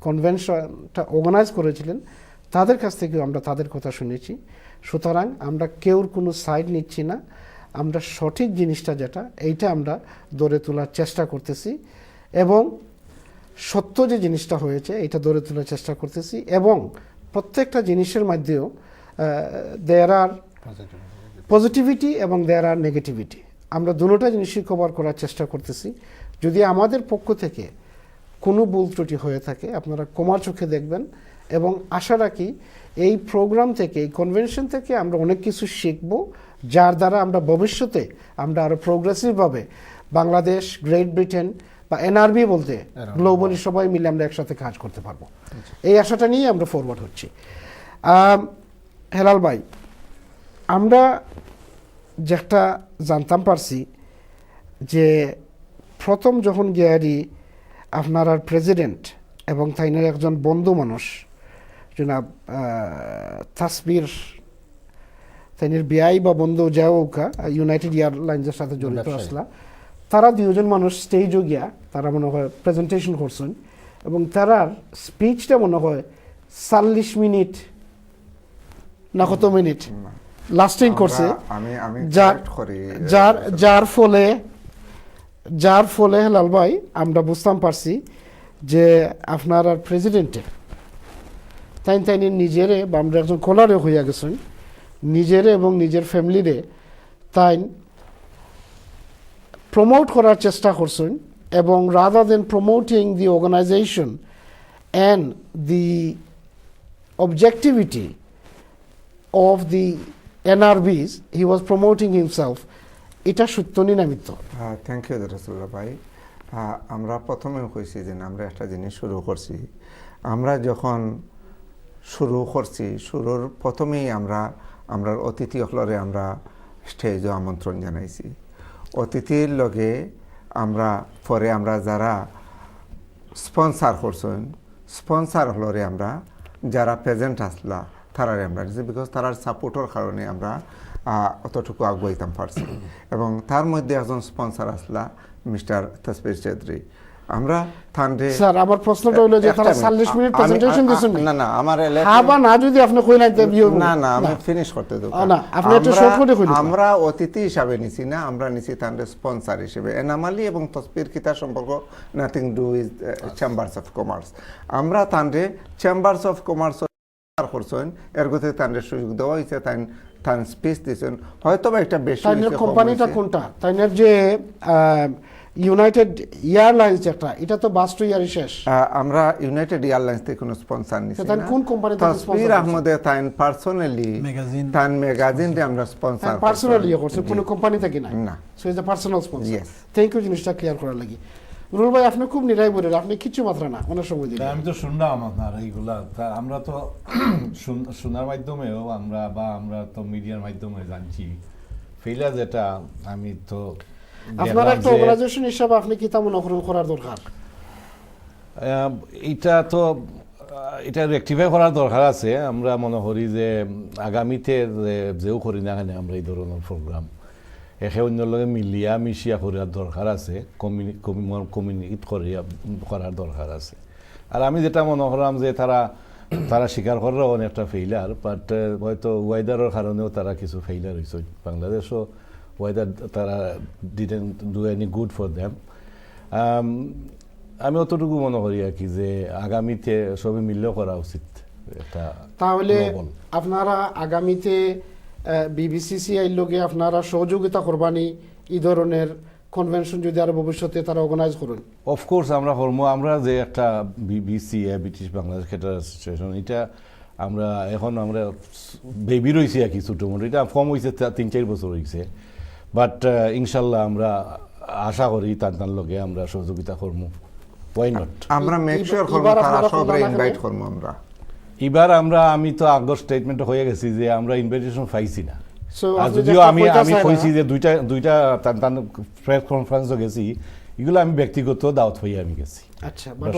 কনভেনশনটা অর্গানাইজ করেছিলেন তাদের কাছ থেকেও আমরা তাদের কথা শুনেছি সুতরাং আমরা কেউর কোনো সাইড নিচ্ছি না আমরা সঠিক জিনিসটা যেটা এইটা আমরা ধরে তোলার চেষ্টা করতেছি এবং সত্য যে জিনিসটা হয়েছে এইটা ধরে তোলার চেষ্টা করতেছি এবং প্রত্যেকটা জিনিসের মধ্যেও দেয়ার আর পজিটিভিটি এবং দেয়ার আর নেগেটিভিটি আমরা দুটোটা জিনিসই কভার করার চেষ্টা করতেছি যদি আমাদের পক্ষ থেকে কোনো ভুল ত্রুটি হয়ে থাকে আপনারা ক্ষমার চোখে দেখবেন এবং আশা রাখি এই প্রোগ্রাম থেকে এই কনভেনশন থেকে আমরা অনেক কিছু শিখব যার দ্বারা আমরা ভবিষ্যতে আমরা আরও প্রোগ্রেসিভভাবে বাংলাদেশ গ্রেট ব্রিটেন বা এনআরবি বলতে গ্লোবালি সবাই মিলে আমরা একসাথে কাজ করতে পারবো এই আশাটা নিয়ে আমরা ফরওয়ার্ড হচ্ছি হেলাল ভাই আমরা যেটা জানতাম পারছি যে প্রথম যখন গিয়ারি আপনার আর প্রেসিডেন্ট এবং তাইনের একজন বন্ধু মানুষ জনাব তাসবির তাইনের বিআই বা বন্ধু যাওকা ইউনাইটেড এয়ারলাইন্সের সাথে জড়িত আসলা তারা দুজন মানুষ স্টেজও গিয়া তারা মনে হয় প্রেজেন্টেশন করছেন এবং তারার স্পিচটা মনে হয় 40 মিনিট না কত মিনিট লাস্টিং করছে যার ফলে হেলাল ভাই আমরা বুঝতাম পারছি যে আপনার আর প্রেসিডেন্টে তাইনি নিজেরে বা আমরা একজন কলারে হইয়া গেছেন নিজেরে এবং নিজের ফ্যামিলিরে তাই প্রমোট করার চেষ্টা করছেন এবং rather than promoting the organisation and the objectivity of the NRBs, he was promoting himself. এটা সত্য নিনামিত। থ্যাংক ইউ রাসূলুল্লাহ ভাই। আমরা প্রথমে কইছি যে আমরা একটা জিনিস শুরু করছি। আমরা যখন শুরু করছি শুরুর প্রথমেই আমরা অতিথি হলরে আমরা স্টেজে আমন্ত্রণ জানাইছি। অতিথির লগে পরে আমরা যারা স্পন্সর করছেন স্পন্সর হলরে আমরা যারা প্রেজেন্ট আসলা তারারে আমরা দিয়েছি বিকজ তারার সাপোর্টের কারণে আমরা অতটুকু আগুয়াইতাম পারছি এবং তার মধ্যে একজন স্পন্সর আসলা মিস্টার তাসবির চৌধুরী। আমরা থানরে স্যার আমার প্রশ্নটা হলো যে তারা 40 মিনিট প্রেজেন্টেশন দিছেন না আমার হাবা না যদি আপনি কই নাই না আমি ফিনিশ করতে দেব না আপনি একটু শর্ট করে কইলেন আমরা অতিথি হিসাবে নিছি না আমরা নিছি থানরে স্পন্সর হিসেবে এনামালি এবং তাসবির কিতা সম্পর্ক nothing do with chambers of commerce আমরা থানরে চেম্বারস অফ কমার্স করছেন এর গতে তাদের সুযোগ দেওয়া হয়েছে তাই স্পেস দিয়েছেন হয়তো বা একটা বেশি কোম্পানিটা কোনটা তাইনের যে ইউনাইটেড এয়ারলাইন্স যেটা এটা তো বাস টু ইয়ারই শেষ আমরা ইউনাইটেড এয়ারলাইন্স থেকে কোনো স্পন্সর নিছি না কোন কোম্পানি থেকে তাসবির আহমদে তাইন পার্সোনালি তাইন ম্যাগাজিন দিয়ে আমরা স্পন্সর পার্সোনালি করছে কোনো কোম্পানি থেকে না so is a personal sponsor thank you জিনিসটা ক্লিয়ার করার লাগি রুল ভাই আপনি খুব নিরাই বলেন আপনি কিছু মাত্র না অনেক সময় দিলেন আমি তো শুনলাম আপনার এইগুলা আমরা তো শোনার মাধ্যমেও আমরা তো মিডিয়ার মাধ্যমে জানছি ফেইলা যেটা আমি তো আপনার একটা অর্গানাইজেশন হিসেবে আপনি কি তা মনে করার দরকার এটা রেকটিফাই করার দরকার আছে আমরা মনে করি যে আগামীতে যেও করি না কেন আমরা এই ধরনের প্রোগ্রাম একে অন্যর লগে মিলিয়া মিশিয়া করার দরকার আছে কমিউনিকেট করার দরকার আছে আর আমি যেটা মনে করলাম যে তারা স্বীকার করার অনেকটা ফেইলার বাট হয়তো ওয়েদারের কারণেও তারা কিছু ফেইলার হয়েছে বাংলাদেশও ওয়েদার তারা didn't do any good for them আমি অতটুকু মনে করি আর কি যে আগামীতে সবই মিললেও করা উচিত তাহলে আপনারা আগামীতে বিবিসিসিআই লগে আপনারা সহযোগিতা করবানি এই ধরনের কনভেনশন যদি আর ভবিষ্যতে তারা অর্গানাইজ করেন অফকোর্স আমরা করবো আমরা যে একটা বিবিসিএ ব্রিটিশ বাংলাদেশ ক্যাটার অ্যাসোসিয়েশন এটা আমরা বেবি রয়েছি আর কি ছোটো মোটো এটা কম হয়েছে 3-4 বছর হয়েছে বাট ইনশাল্লাহ আমরা আশা করি তার লগে আমরা সহযোগিতা করবো ওয়াই নট আমরা মেক শিওর করব তারা সবাই ইনভাইট করব আমরা এবার আমি তো আগস্ট স্টেটমেন্ট হয়ে গেছি যে আমরা ইনভাইটেশন পাইছি না যদিও আমি কইছি যে দুইটা প্রেস কনফারেন্সও গেছি এগুলো আমি ব্যক্তিগত দাওয়াত হয়ে আমি গেছি আচ্ছা বাট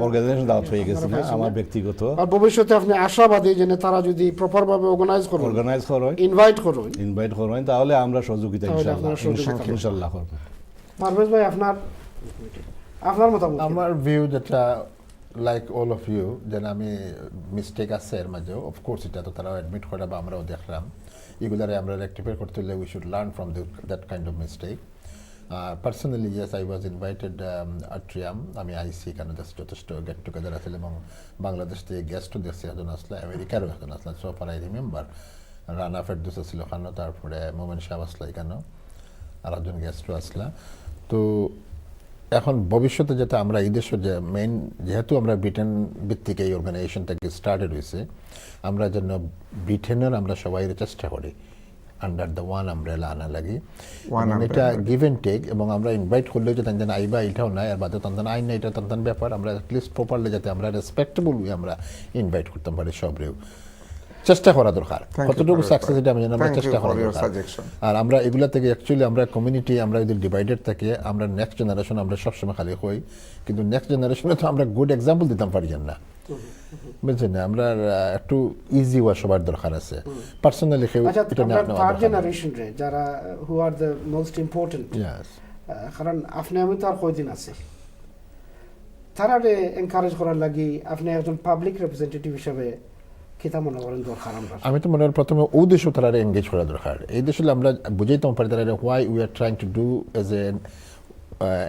অর্গানাইজেশন দাওয়াত হয়ে গেছি না আমার ব্যক্তিগত আর ভবিষ্যতে আপনি আশাবাদী যে তারা যদি প্রপার ভাবে অর্গানাইজ করেন ইনভাইট করেন তাহলে আমরা সহযোগিতা ইনশাআল্লাহ করব পারভেজ ভাই আপনার মতামত আমার ভিউ যেটা লাইক অল অফ ইউ যেন আমি মিস্টেক আছে এর মাঝেও অফকোর্স এটা তো তারাও অ্যাডমিট করে বা আমরাও দেখলাম এগুলারে আমরা রেক্টিফাই করতে হলে we should learn from that kind of mistake personally yes I was invited atrium আমি আইসি এখানে যথেষ্ট গেট টুগেদার আছিল এবং বাংলাদেশ থেকে গেস্টও দেখছি একজন আসলে আমেরিকারও একজন আসলে so far I remember Rana Ferdous আসছিল ওখানেও তারপরে মোমেন শাহ আসলা এখানেও আর একজন গেস্টও আসলা তো এখন ভবিষ্যতে যেটা আমরা এই দেশের যে মেইন যেহেতু আমরা ব্রিটেন ভিত্তিক এই অর্গানাইজেশনটাকে স্টার্টেড হয়েছে আমরা যেন ব্রিটেনের আমরা সবাই চেষ্টা করি আন্ডার দ্য ওয়ান আমব্রেলা আনা লাগি এটা গিভ অ্যান্ড টেক এবং আমরা ইনভাইট করলেও যে তাদের আইবা এটাও নাই আর বাদে তাদের আইন না এটা তাদের ব্যাপার আমরা অ্যাটলিস্ট প্রপারলি যাতে আমরা রেসপেক্টেবল আমরা ইনভাইট করতে পারি সবরেও চেষ্টা করা দরকার, Thank you কতটুকু for your সাকসেস এটা আমি জানি, আমরা Thank you চেষ্টা করা for your দরকার। suggestion. আর আমরা এগুলা থেকে অ্যাকচুয়ালি আমরা কমিউনিটি আমরা যদি ডিভাইডেড থাকে, আমরা নেক্সট জেনারেশন আমরা সবসময় খালি হই, কিন্তু নেক্সট জেনারেশনে তো আমরা গুড এক্সাম্পল দিতাম পারি না, বুঝছেন না? আমরা একটু ইজি হওয়া সবার দরকার আছে পার্সোনালি। আচ্ছা, আমরা থার্ড জেনারেশন রে যারা হু আর দ্য মোস্ট ইম্পর্টেন্ট, কারণ আপনি আমি তো আর কয়দিন আছে, তারা এনকারেজ করার লাগি আপনি একজন পাবলিক রিপ্রেজেন্টেটিভ হিসেবে কিতা মনে করেন দরকার? আমি তো মনে হয় প্রথমে ও দেশও তারা এঙ্গেজ করা দরকার। এই দেশে আমরা বুঝাইতাম পারি তারা why we are trying to do as a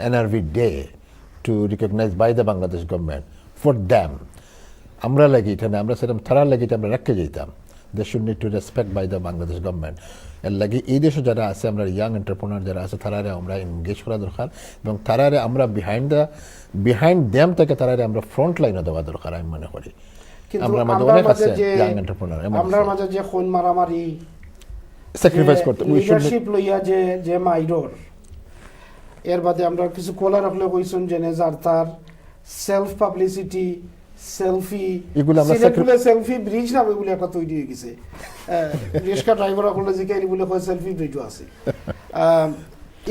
NRB day to recognise by the Bangladesh government for them. আমরা লাগি এটা না, আমরা সেরকম তারা লাগি এটা আমরা রেখে যেতাম। They should need to respect by the Bangladesh government. এর লাগে এই দেশে যারা আছে, আমরা ইয়াং এন্টারপ্রেনার যারা আছে, তারারে আমরা এনগেজ করা দরকার এবং তারারে আমরা বিহাইন্ড দ্যাম থেকে তারারে আমরা ফ্রন্ট লাইনে দেওয়া দরকার আমি মনে করি। আমরা মাঝে যে খুন মারামারি স্যাক্রিফাইস করতে লিডারশিপ লইয়া যে মাইরর, এর বাদে আমরা কিছু কোলা রাখলে কইছেন যে যার তার সেলফ পাবলিসিটি, সেলফি, এগুলো আমরা সেলফি ব্রিজ নামে বলে একটা তৈরি হয়ে গেছে। রিক্সা ড্রাইভার করলে জিজ্ঞাসা বলে কয় সেলফি ব্রিজও আছে।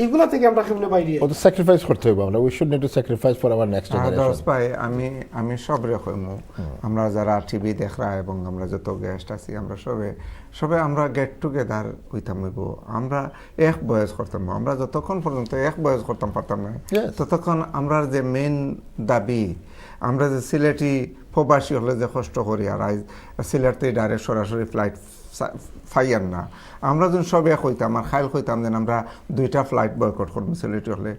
এগুলা থেকে আমরা কেমনে বাইরে ও তো স্যাক্রিফাইস করতে হবে। আমরা we should need to sacrifice for our next generation. ভাই আমি সব রকম, আমরা যারা টিভি দেখরা এবং আমরা যত গেস্ট আছি, আমরা সবে আমরা গেট টুগেদার হইতাম হইব, আমরা এক বয়স করতাম। আমরা যতক্ষণ পর্যন্ত এক বয়স করতাম পারতাম না, ততক্ষণ আমরা যে মেইন দাবি, আমরা যে সিলেটি প্রবাসী হলে যে কষ্ট করি, আর সিলেটতে ডাইরেক্ট সরাসরি ফ্লাইট ফাইয়ার না, আমরা যখন সব এক হইতাম আর খাইল হইতাম যেন আমরা 2টা ফ্লাইট বয়কট করবো সিলেটি হলে,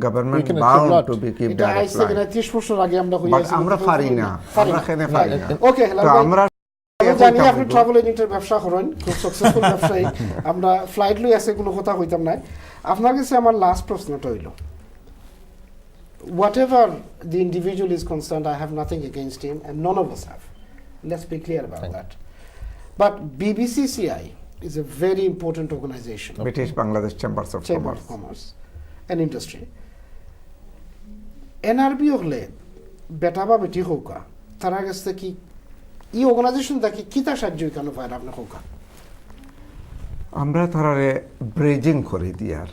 government bound to be keep direct flight. আমরা পারি না, আমরা কেন পারি না? ওকে, আমরা জানি আপনি ট্রাভেল এজেন্টের ব্যবসা করেন, খুব সাকসেসফুল ব্যবসায়ী। আমরা ফ্লাইট লই আছে কোনো কথা হইতাম না। আপনার কাছে আমার লাস্ট প্রশ্নটা হইল, whatever the individual is concerned, I have nothing against him and none of us have. Let's be clear about that. But BBCCI is a very important organization. British Bangladesh Chambers of Commerce and Industry. NRB হলে বেটা বা বেটি হোকা, তারা কাছে কি এই organisation থেকে কিতা সাহায্য কেন পায় আপনি হোকা? আমরা তারারে ব্রিজিং করে দিয়ার,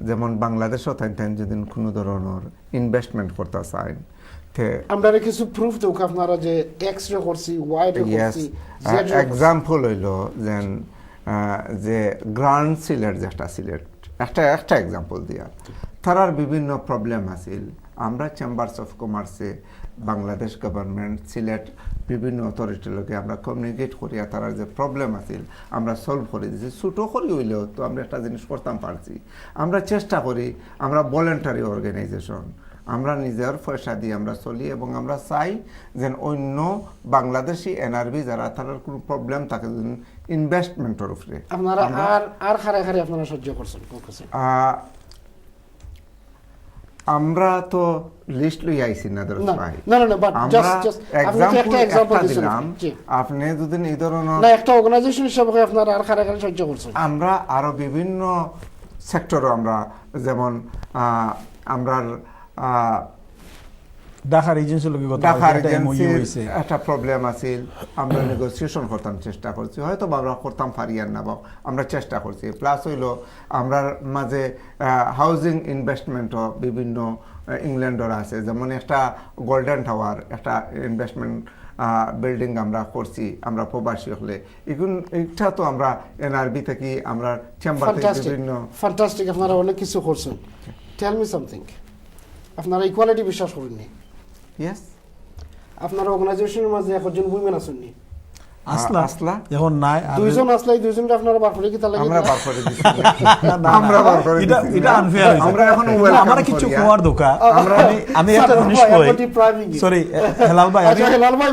যেমন বাংলাদেশও তাই যদি কোনো ধরনের ইনভেস্টমেন্ট করতে চান, আমরা কিছু প্রুফ দেব আপনারা যে এক্স রে করছি, ওয়াই রে করছি। এক্সাম্পল হইল যেন যে গ্রান্ড সিলেট, যেটা সিলেট একটা এক্সাম্পল দিয়ার, তারার বিভিন্ন প্রবলেম আছিল। আমরা চেম্বার্স অফ কমার্সে বাংলাদেশ গভর্নমেন্ট, সিলেট বিভিন্ন অথরিটির লোকে আমরা কমিউনিকেট করিয়া তারার যে প্রবলেম আছিল আমরা সলভ করে দিয়েছি। ছোটো করি হইলেও তো আমরা একটা জিনিস করতাম পারছি। আমরা চেষ্টা করি, আমরা ভলেন্টারি অর্গানাইজেশন, আমরা নিজের পয়সা দিয়ে আমরা চলি এবং আমরা চাই যে অন্য বাংলাদেশি এনআরবি যারা তাদের কোনো প্রবলেম থাকে ইনভেস্টমেন্টের উপরে আপনারা আর খারে খারে আপনারা সহ্য করছেন। আমরা তো লিস্ট লই আইছি না দরস ভাই, না বাট জাস্ট এক্সাম্পল দিলাম। আপনি যদি এই ধরনের না একটা অর্গানাইজেশন হিসেবে আপনারা আর খারে খারে সহ্য করছেন। আমরা আরো বিভিন্ন সেক্টরে আমরা, যেমন আমরা ঢাকার এজেন্সির লগে কথা হইছে, একটা প্রবলেম আছিল, আমরা নেগোসিয়েশন করতাম, চেষ্টা করছি, হয়তো আমরা করতাম পারিয়ার না, আমরা চেষ্টা করছি। প্লাস হইল আমরা মাঝে হাউজিং ইনভেস্টমেন্টও বিভিন্ন ইংল্যান্ডের আছে, যেমন একটা গোল্ডেন টাওয়ার, একটা ইনভেস্টমেন্ট বিল্ডিং আমরা করছি আমরা প্রবাসী হলে। এইটা তো আমরা এনআরবি থেকে আমরা চেম্বার থেকে বিভিন্ন ফ্যান্টাস্টিক আপনারা অনেক কিছু করছেন। টেল মি সামথিং, আপনারা ইকুয়ালিটি বিশ্বাস করেননি? ইয়েস। আপনার অর্গানাইজেশনের মাঝে একজন উইমেন আছেননি? আসলা এখন নাই, দুইজন আসলাই, দুইজনকে আপনারা বার করে কি তাহলে আমরা বার করে দিছি, আমরা বার করে দিছি, এটা আনফেয়ার হইছে। আমরা এখন আমরা কিছু কোয়ার দোকা, আমি একটা জিনিস কই, সরি হেলাল ভাই, আচ্ছা হেলাল ভাই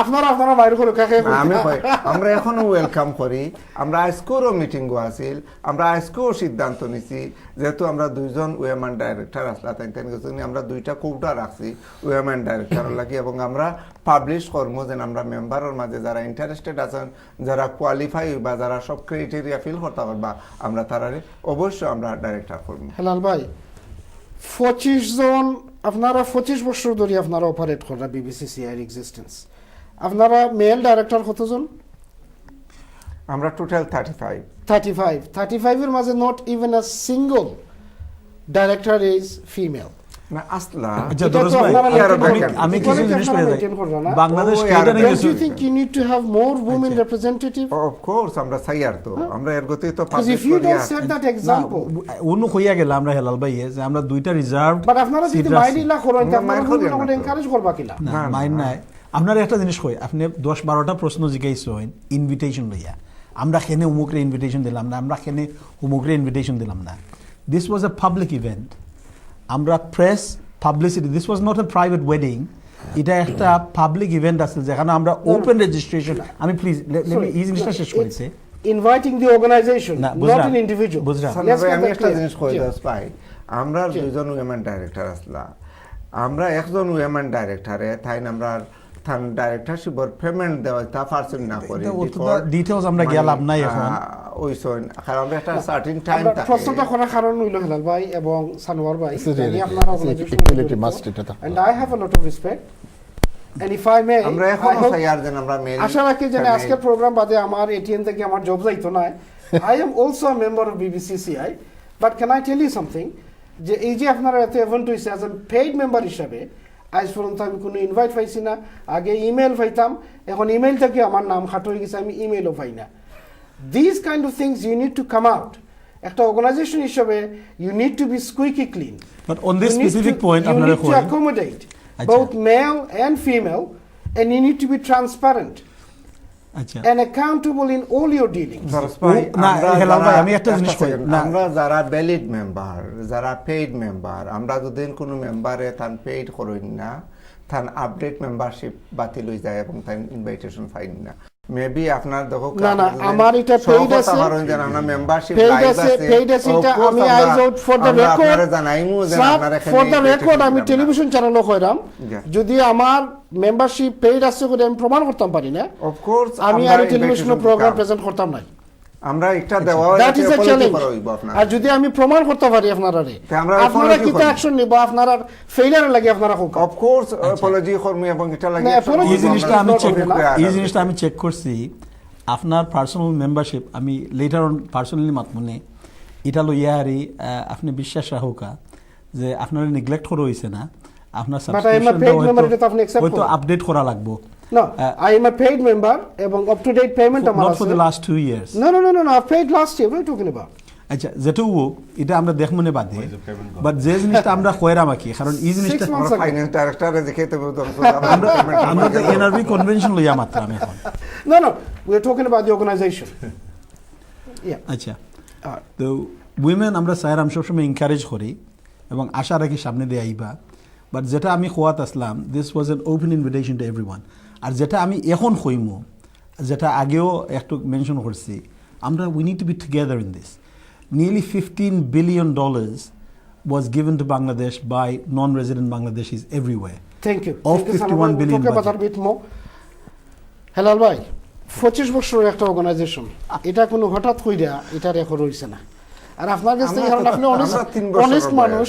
আপনারা বাইরে করে কাকে আমি কই, আমরা এখন ওয়েলকাম করি। আমরা আজকেরও মিটিং গো আছিল, আমরা আজকেও সিদ্ধান্ত নিছি, যেহেতু আমরা দুইজন ওয়েমেন ডাইরেক্টর আসলা, তাই আমরা 2টা কোটা রাখছি ওয়েমেন ডাইরেক্টর লাগি, এবং আমরা পাবলিশ করবো যেন আমরা মেম্বারের মাঝে যারা ইন্টারেস্টেড আছেন, যারা কোয়ালিফাই বা যারা সব ক্রাইটেরিয়া ফিল করতে পারবা, আমরা তারারে অবশ্যই আমরা ডাইরেক্টর করবো। হেলাল ভাই 25 জন, আপনারা 25 বছর ধরে আপনারা অপারেট করা বিবিসিসিআই এর এক্সিস্টেন্স, আপনারা মেল ডাইরেক্টর কতজন? আমরা টোটাল 35 35 এর মাঝে not even a single director is female না আসলা আচ্ছা দরজ ভাই আমি কিছু জিনিস বলে যাই বাংলাদেশ কেডারে কিছু you think you need to have more women representative of course আমরা চাই আর তো আমরা এর গতি তো because if you don't set that example উনি কইয়া গেল আমরা হেলাল ভাই যে আমরা দুইটা রিজার্ভ বাট আপনারা যদি মাইন্ডলা করেন তা আপনারা এনকারেজ করবা কিলা না মাইন্ড নাই আপনারা একটা জিনিস কই আপনি 10-12টা প্রশ্ন জিজ্ঞাসা ইনভিটেশন লইয়া আমরা কেনে উমুকরে ইনভিটেশন দিলাম না আমরা কেনে উমুকরে ইনভিটেশন দিলাম না this was a public event আমরা press publicity this was not a private wedding এটা একটা পাবলিক ইভেন্ট আছে যেখানে আমরা ওপেন রেজিস্ট্রেশন আমি প্লিজ লেট মি এই জিনিসটা শেষ করছি inviting the organization not an individual আমি একটা জিনিস কই দাস ভাই আমরা দুজন উইমেন ডাইরেক্টর আসলা আমরা একজন উইমেন ডাইরেক্টরে তাই আমরা থান ডাইরেক্টরশিপের পেমেন্ট দেওয়া তা পারছেন না করে ডিটেইলস আমরা গেলাম না এখন ওইসন কারণ আমরা একটা সার্টেন টাইম থাকে প্রশ্নটা করার কারণ হইল হেলাল ভাই এবং সানোয়ার ভাই জানি আপনারা ইকুয়ালিটি মাস্ট এটা তো and I have a lot of respect and if I may আমরা এখন সাইয়ার দেন আমরা মেল আশা রাখি যে আজকের প্রোগ্রাম বাদে আমার এটিএন থেকে আমার জব যাইতো না I am also a member of BBCCI but can I tell you something যে এই যে আপনারা এত ইভেন্ট হইছে as a paid member হিসাবে আজ পর্যন্ত আমি কোনো ইনভাইট পাইছি না আগে ইমেল পাইতাম এখন ইমেল থেকে আমার নাম খাটো হয়ে গেছে আমি ইমেলও পাই না these kind of things you need to come out একটা অর্গানাইজেশন হিসেবে you need to be squeaky clean but on this specific point you need to accommodate both male and female and you need to be transparent and accountable in all your dealings না হেলাল ভাই আমি একটা জিনিস কই আমরা যারা valid member যারা paid member আমরা যদি কোনো মেম্বারে তান পেইড করেন না তান আপডেট মেম্বারশিপ বাতিল হয়ে যায় এবং তান ইনভাইটেশন পাইন না মেবি আপনার দেখো না আমার এটা পেইড আছে আমরা মেম্বারশিপ পেইড আছে এটা আমি আইজ আউট ফর দ্য রেকর্ড আপনারা জানাইমু যে আপনারা এখানে ফর দ্য রেকর্ড আমি টেলিভিশন চ্যানেলও কইরাম যদি আমার মেম্বারশিপ পেইড আছে করে আমি প্রমাণ করতে পারি না অফ কোর্স আমি আর টেলিভিশন প্রোগ্রাম প্রেজেন্ট করতাম না আমরা একটা দেওয়া দ্যাট ইজ আ চ্যালেঞ্জ আর যদি আমি প্রমাণ করতে পারি আপনারা কি অ্যাকশন নিব আপনারা ফেইলিয়ার লাগে আপনারা হোক অফ কোর্স অ্যাপোলজি করমি এবং এটা লাগে এই জিনিসটা আমি চেক করছি আপনার পার্সোনাল মেম্বারশিপ আমি লেটার অন পার্সোনালি মাতমনে এটা লইয়া আরি আপনি বিশ্বাস রাখোকা যে আপনারা নেগলেক্ট করা হইছে না আপনার সাবস্ক্রিপশন হয়তো আপডেট করা লাগবে No, I am a paid member এবং up to date payment আমার not for the last 2 years. No, I paid last year. What are you talking about? আচ্ছা যেটা হোক এটা আমরা দেখমনে বাদে বাট যে জিনিসটা আমরা কইরা মাকি কারণ এই জিনিসটা আমরা ফাইন্যান্স ডাইরেক্টর দেখাইতে আমরা তো এনআরবি কনভেনশন লইয়া মাত্র আমি এখন No, we are talking about the organization. আচ্ছা তো উইমেন আমরা স্যার আমি সবসময় এনকারেজ করি এবং আশা রাখি সামনে দিয়ে আইবা বাট যেটা আমি খোয়াত আসলাম this was an open invitation to everyone আর যেটা আমি এখন কইমু যেটা আগেও একটু মেনশন করছি আমরা we need to be together in this nearly $15 billion was given to Bangladesh by non-resident Bangladeshis everywhere. Thank you. Of 51 billion budget. Helal ভাই 25 বছরের একটা অর্গানাইজেশন এটা কোনো হঠাৎ কইরা এটা রেকর্ড হইছে না আর আপনার কাছে কারণ আপনি অনেস্ট মানুষ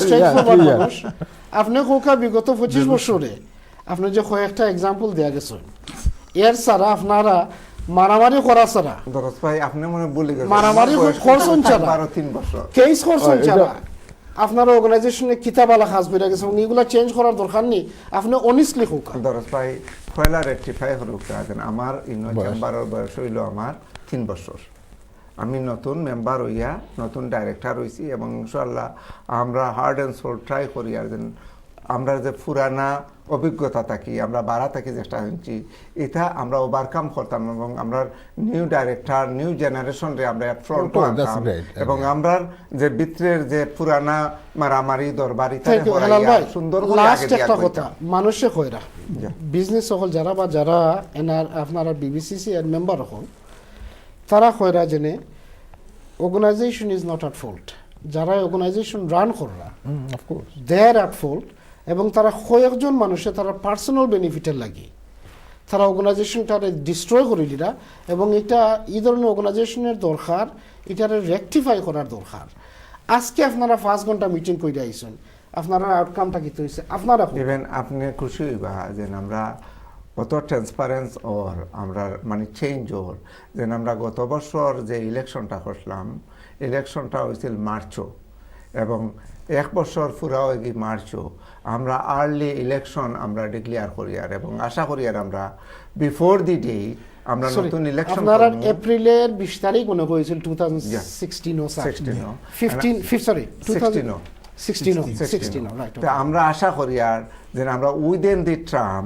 স্ট্রেটফরওয়ার্ড মানুষ আপনি কোকা বিগত 25 বছরে আপনি যে কয়েকটা एग्जांपल দেয়া গেছে এর সারা আপনারা মারামারি করা ছাড়া দরজ ভাই আপনি মনে বলে গেছেন মারামারি করছেন ছাড়া 3 বছর কেস করছেন ছাড়া আপনার অর্গানাইজেশনে কিতাবালা খাস কইরা গেছে এগুলা চেঞ্জ করার দরকার নেই আপনি অনেস্টলি কোকা দরজ ভাই পয়লা রেকটিফাই হরুকা দেন আমার ইনো চেম্বারের বয়স হইল আমার 3 বছর আমি নতুন মেম্বার হইয়া নতুন ডাইরেক্টর হইছি এবং ইনশাআল্লাহ আমরা হার্ড এন্ড সোল ট্রাই করি আর দেন আমরা যে পুরানা অভিজ্ঞতা থাকি আমরা বাড়া থাকি চেষ্টা হচ্ছি এটা আমরা ওভারকাম করতাম এবং আমরা নিউ ডাইরেক্টর নিউ জেনারেশনরে আমরা ফ্রন্ট আনতাম এবং আমরা যে ভিতরের যে পুরানা মারামারি দরবারি সুন্দর করে আগে একটা কথা মানুষে কইরা বিজনেস সকল যারা আপনারা বিবিসিসি এর মেম্বার হন তারা কইরা জেনে organisation is not at fault যারা অর্গানাইজেশন রান করা of course they are at fault এবং তারা কয়েকজন মানুষে তারা পার্সোনাল বেনিফিটের লাগে তারা অর্গানাইজেশনটারে ডিস্ট্রয় করে দিরা এবং এটা এই ধরনের অর্গানাইজেশনের দরকার এটারে রেকটিফাই করার দরকার আজকে আপনারা 5 ঘন্টা মিটিং কইরা আইছেন আপনারা আউটকামটা কি হইছে আপনারা ইভেন আপনি খুশি হইবা যে আমরা কত ট্রান্সপারেন্স ওর আমরা মানে চেঞ্জ ওর যেন আমরা গত বছর যে ইলেকশনটা করলাম ইলেকশনটা হয়েছিল মার্চও এবং এক বছর পুরা হয়ে গিয়ে মার্চও আমরা আর্লি ইলেকশন আমরা ডিক্লেয়ার করি আর এবং আশা করি আর আমরা বিফোর দি ডে আমরা নতুন ইলেকশন আপনারা এপ্রিলের 20 তারিখ মনে হয়েছিল 2016 ও 15 সরি 2016 রাইট আমরা আশা করি আর যে আমরা within the term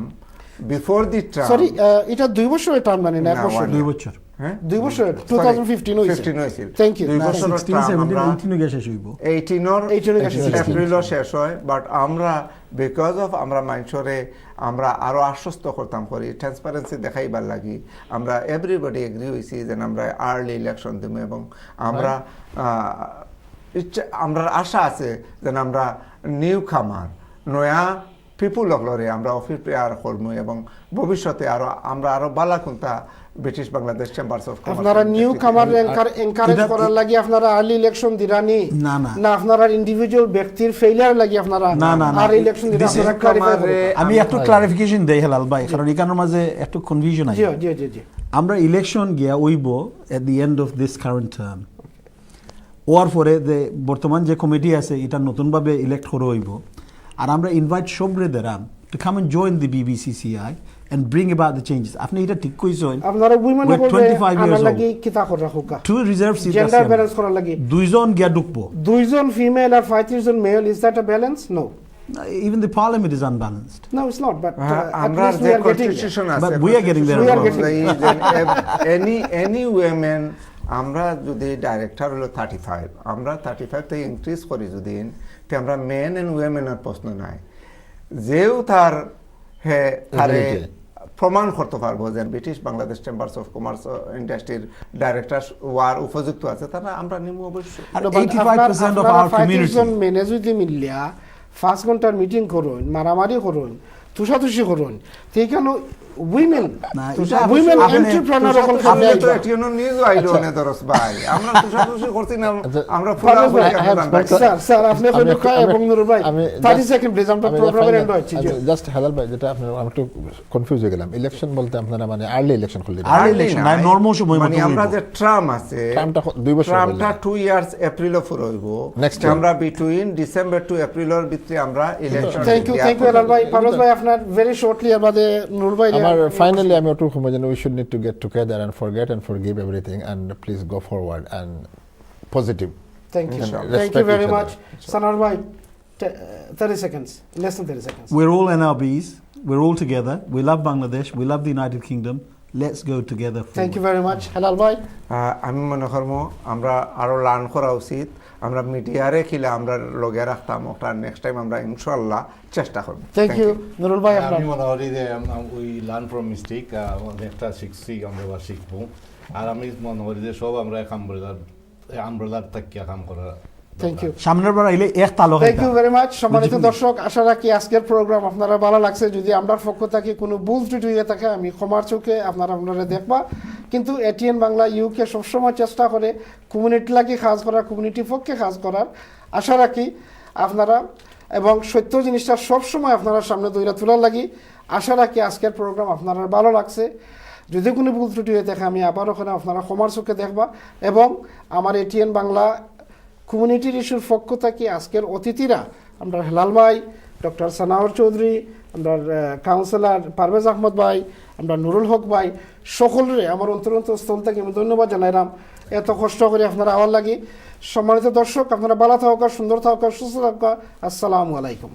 before the term sorry এটা 2 বছরের টার্ম মানে না 1 বছর 2 বছর হ্যাঁ 2 বছর 2015 হয়েছিল থ্যাংক ইউ 2 বছর 18 শেষ হইব 18 এপ্রিল শেষ হয় বাট আমরা বিকজ অফ আমরা মাইন্ডসরে আমরা আরো আশ্বস্ত করতাম করি ট্রান্সপারেন্সি দেখাইবার লাগি আমরা এভরিবডি এগ্রি হইছি যে আমরা আর্লি ইলেকশন দিব এবং আমরা আমরা আশা আছে যে আমরা নিউ কামার নয়া পিপুল লরে আমরা অফিস প্রেয়ার করবো এবং ভবিষ্যতে আরো আমরা আরো বালাকুন্তা British Bangladesh chambers of commerce আপনারা নিউ কামার এনকারেজ করার লাগি আপনারা আর্লি ইলেকশন দিরানি না না আপনারা ইন্ডিভিজুয়াল ব্যক্তির ফেইলিয়ার লাগি আপনারা আর্লি ইলেকশন দিরা আপনারা ক্লারিফাই আমি একটু ক্লারিফিকেশন দেই হেলাল ভাই কারণ এখানের মাঝে একটু কনফিউশন আছে জি আমরা ইলেকশন গিয়া হইব at the end of this current term ওয়ার পরে যে বর্তমান যে কমিটি আছে এটা নতুনভাবে ইলেক্ট করে হইব আর আমরা ইনভাইট সবরে দেরাম to come and join the BBCCI and bring about the changes আপনি এটা ঠিক কইছেন আপনারা উইমেন বলতে 25 আমার years লাগি কিতা করা হোকা to reserve seat gender balance করা লাগি দুইজন গিয়া ঢুকবো দুইজন ফিমেল আর 35 জন male is that a balance no even the parliament is unbalanced no it's not but আমরা যে কনস্টিটিউশন আছে but we are getting there any women আমরা যদি ডাইরেক্টর হলো 35 আমরা 35 থেকে ইনক্রিজ করি যদি তে আমরা মেন এন্ড উইমেনের প্রশ্ন নাই যেও তার হে তারে প্রমাণ করতে পারবো যে British Bangladesh chambers of commerce ইন্ডাস্ট্রির ডাইরেক্টর ওয়ার উপযুক্ত আছে তারা আমরা নিমু অবশ্যই 85% of our community মেনে যদি মিলিয়া 5 ঘন্টার মিটিং করুন মারামারি করুন তুষাতুষি করুন সেইখানে উইমেন এন্টারপ্রেনার সকল আপনি তো এটিনো নিউজ আইলো না দরস ভাই আমরা তুষাতুষি করছি না আমরা পুরো স্যার আপনি কইলো কাই এবং নুরুল ভাই 30 সেকেন্ড প্লিজ আমরা প্রোগ্রামের এন্ড হচ্ছে জাস্ট হালাল ভাই যেটা আপনি আমি একটু কনফিউজ হয়ে গেলাম ইলেকশন বলতে আপনারা মানে আর্লি ইলেকশন করলেন আর্লি ইলেকশন না নরমাল সময় মানে আমরা যে ট্রাম আছে ট্রামটা 2 বছর ট্রামটা 2 ইয়ার্স এপ্রিল অফ হইব নেক্সট আমরা বিটুইন ডিসেম্বর টু এপ্রিলের ভিতরে আমরা ইলেকশন থ্যাংক ইউ হেলাল ভাই ফারোজ ভাই আপনার ভেরি শর্টলি আমাদের নুরুল ভাই আমার ফাইনালি আমি একটু কমজন we should need to get together and forget and forgive everything and please go forward and positive thank you very much সানার ভাই 30 seconds less than 30 seconds we're all NRBs we're all together we love Bangladesh we love the United Kingdom let's go together forward. Thank you very much Helal ভাই আমি মনে করব আমরা আরো learn করা উচিত আমরা মিডিয়ারে কিলা আমরা লগে রাখতাম ওটা নেক্সট টাইম আমরা ইনশাআল্লাহ চেষ্টা করব থ্যাংক ইউ নুরুল ভাই আমি মনে করি যে উই লার্ন ফ্রম মিস্টেক একটা শিখছি আমরা শিখবো আর আমি মনে করি যে সব আমরা আমব্রেলার তাকিয়া কাম করা থ্যাংক ইউ সামনের বার আইলে এক তালো থ্যাংক ইউ ভেরি মাচ সম্মানিত দর্শক আশা রাখি আজকের প্রোগ্রাম আপনারা ভালো লাগছে যদি আমরা পক্ষ থেকে কোনো ভুল ত্রুটি হয়ে থাকে আমি ক্ষমার চোখে আপনারা দেখবা কিন্তু এটিএন বাংলা ইউকে সবসময় চেষ্টা করে কমিউনিটি লাগি কাজ করার কমিউনিটি পক্ষে কাজ করার আশা রাখি আপনারা এবং সত্য জিনিসটা সবসময় আপনারা সামনে দইরা তোলার লাগি আশা রাখি আজকের প্রোগ্রাম আপনারা ভালো লাগছে যদি কোনো ভুল ত্রুটি হয়ে থাকে আমি আবার ওখানে আপনারা ক্ষমার চোখে দেখবা এবং আমার এটিএন বাংলা কমিউনিটির ইস্যুর পক্ষ থেকে আজকের অতিথিরা আমরা হেলাল ভাই ডক্টর সানাউর চৌধুরী আমরা কাউন্সিলর পারভেজ আহমদ ভাই আমরা নুরুল হক ভাই সকলরে আমার অন্তরস্থল থেকে আমি ধন্যবাদ জানাইলাম এত কষ্ট করে আপনারা আওয়ার লাগি সম্মানিত দর্শক আপনারা ভালো থাকা সুন্দর থাকা সুস্থ থাকা আসসালামু আলাইকুম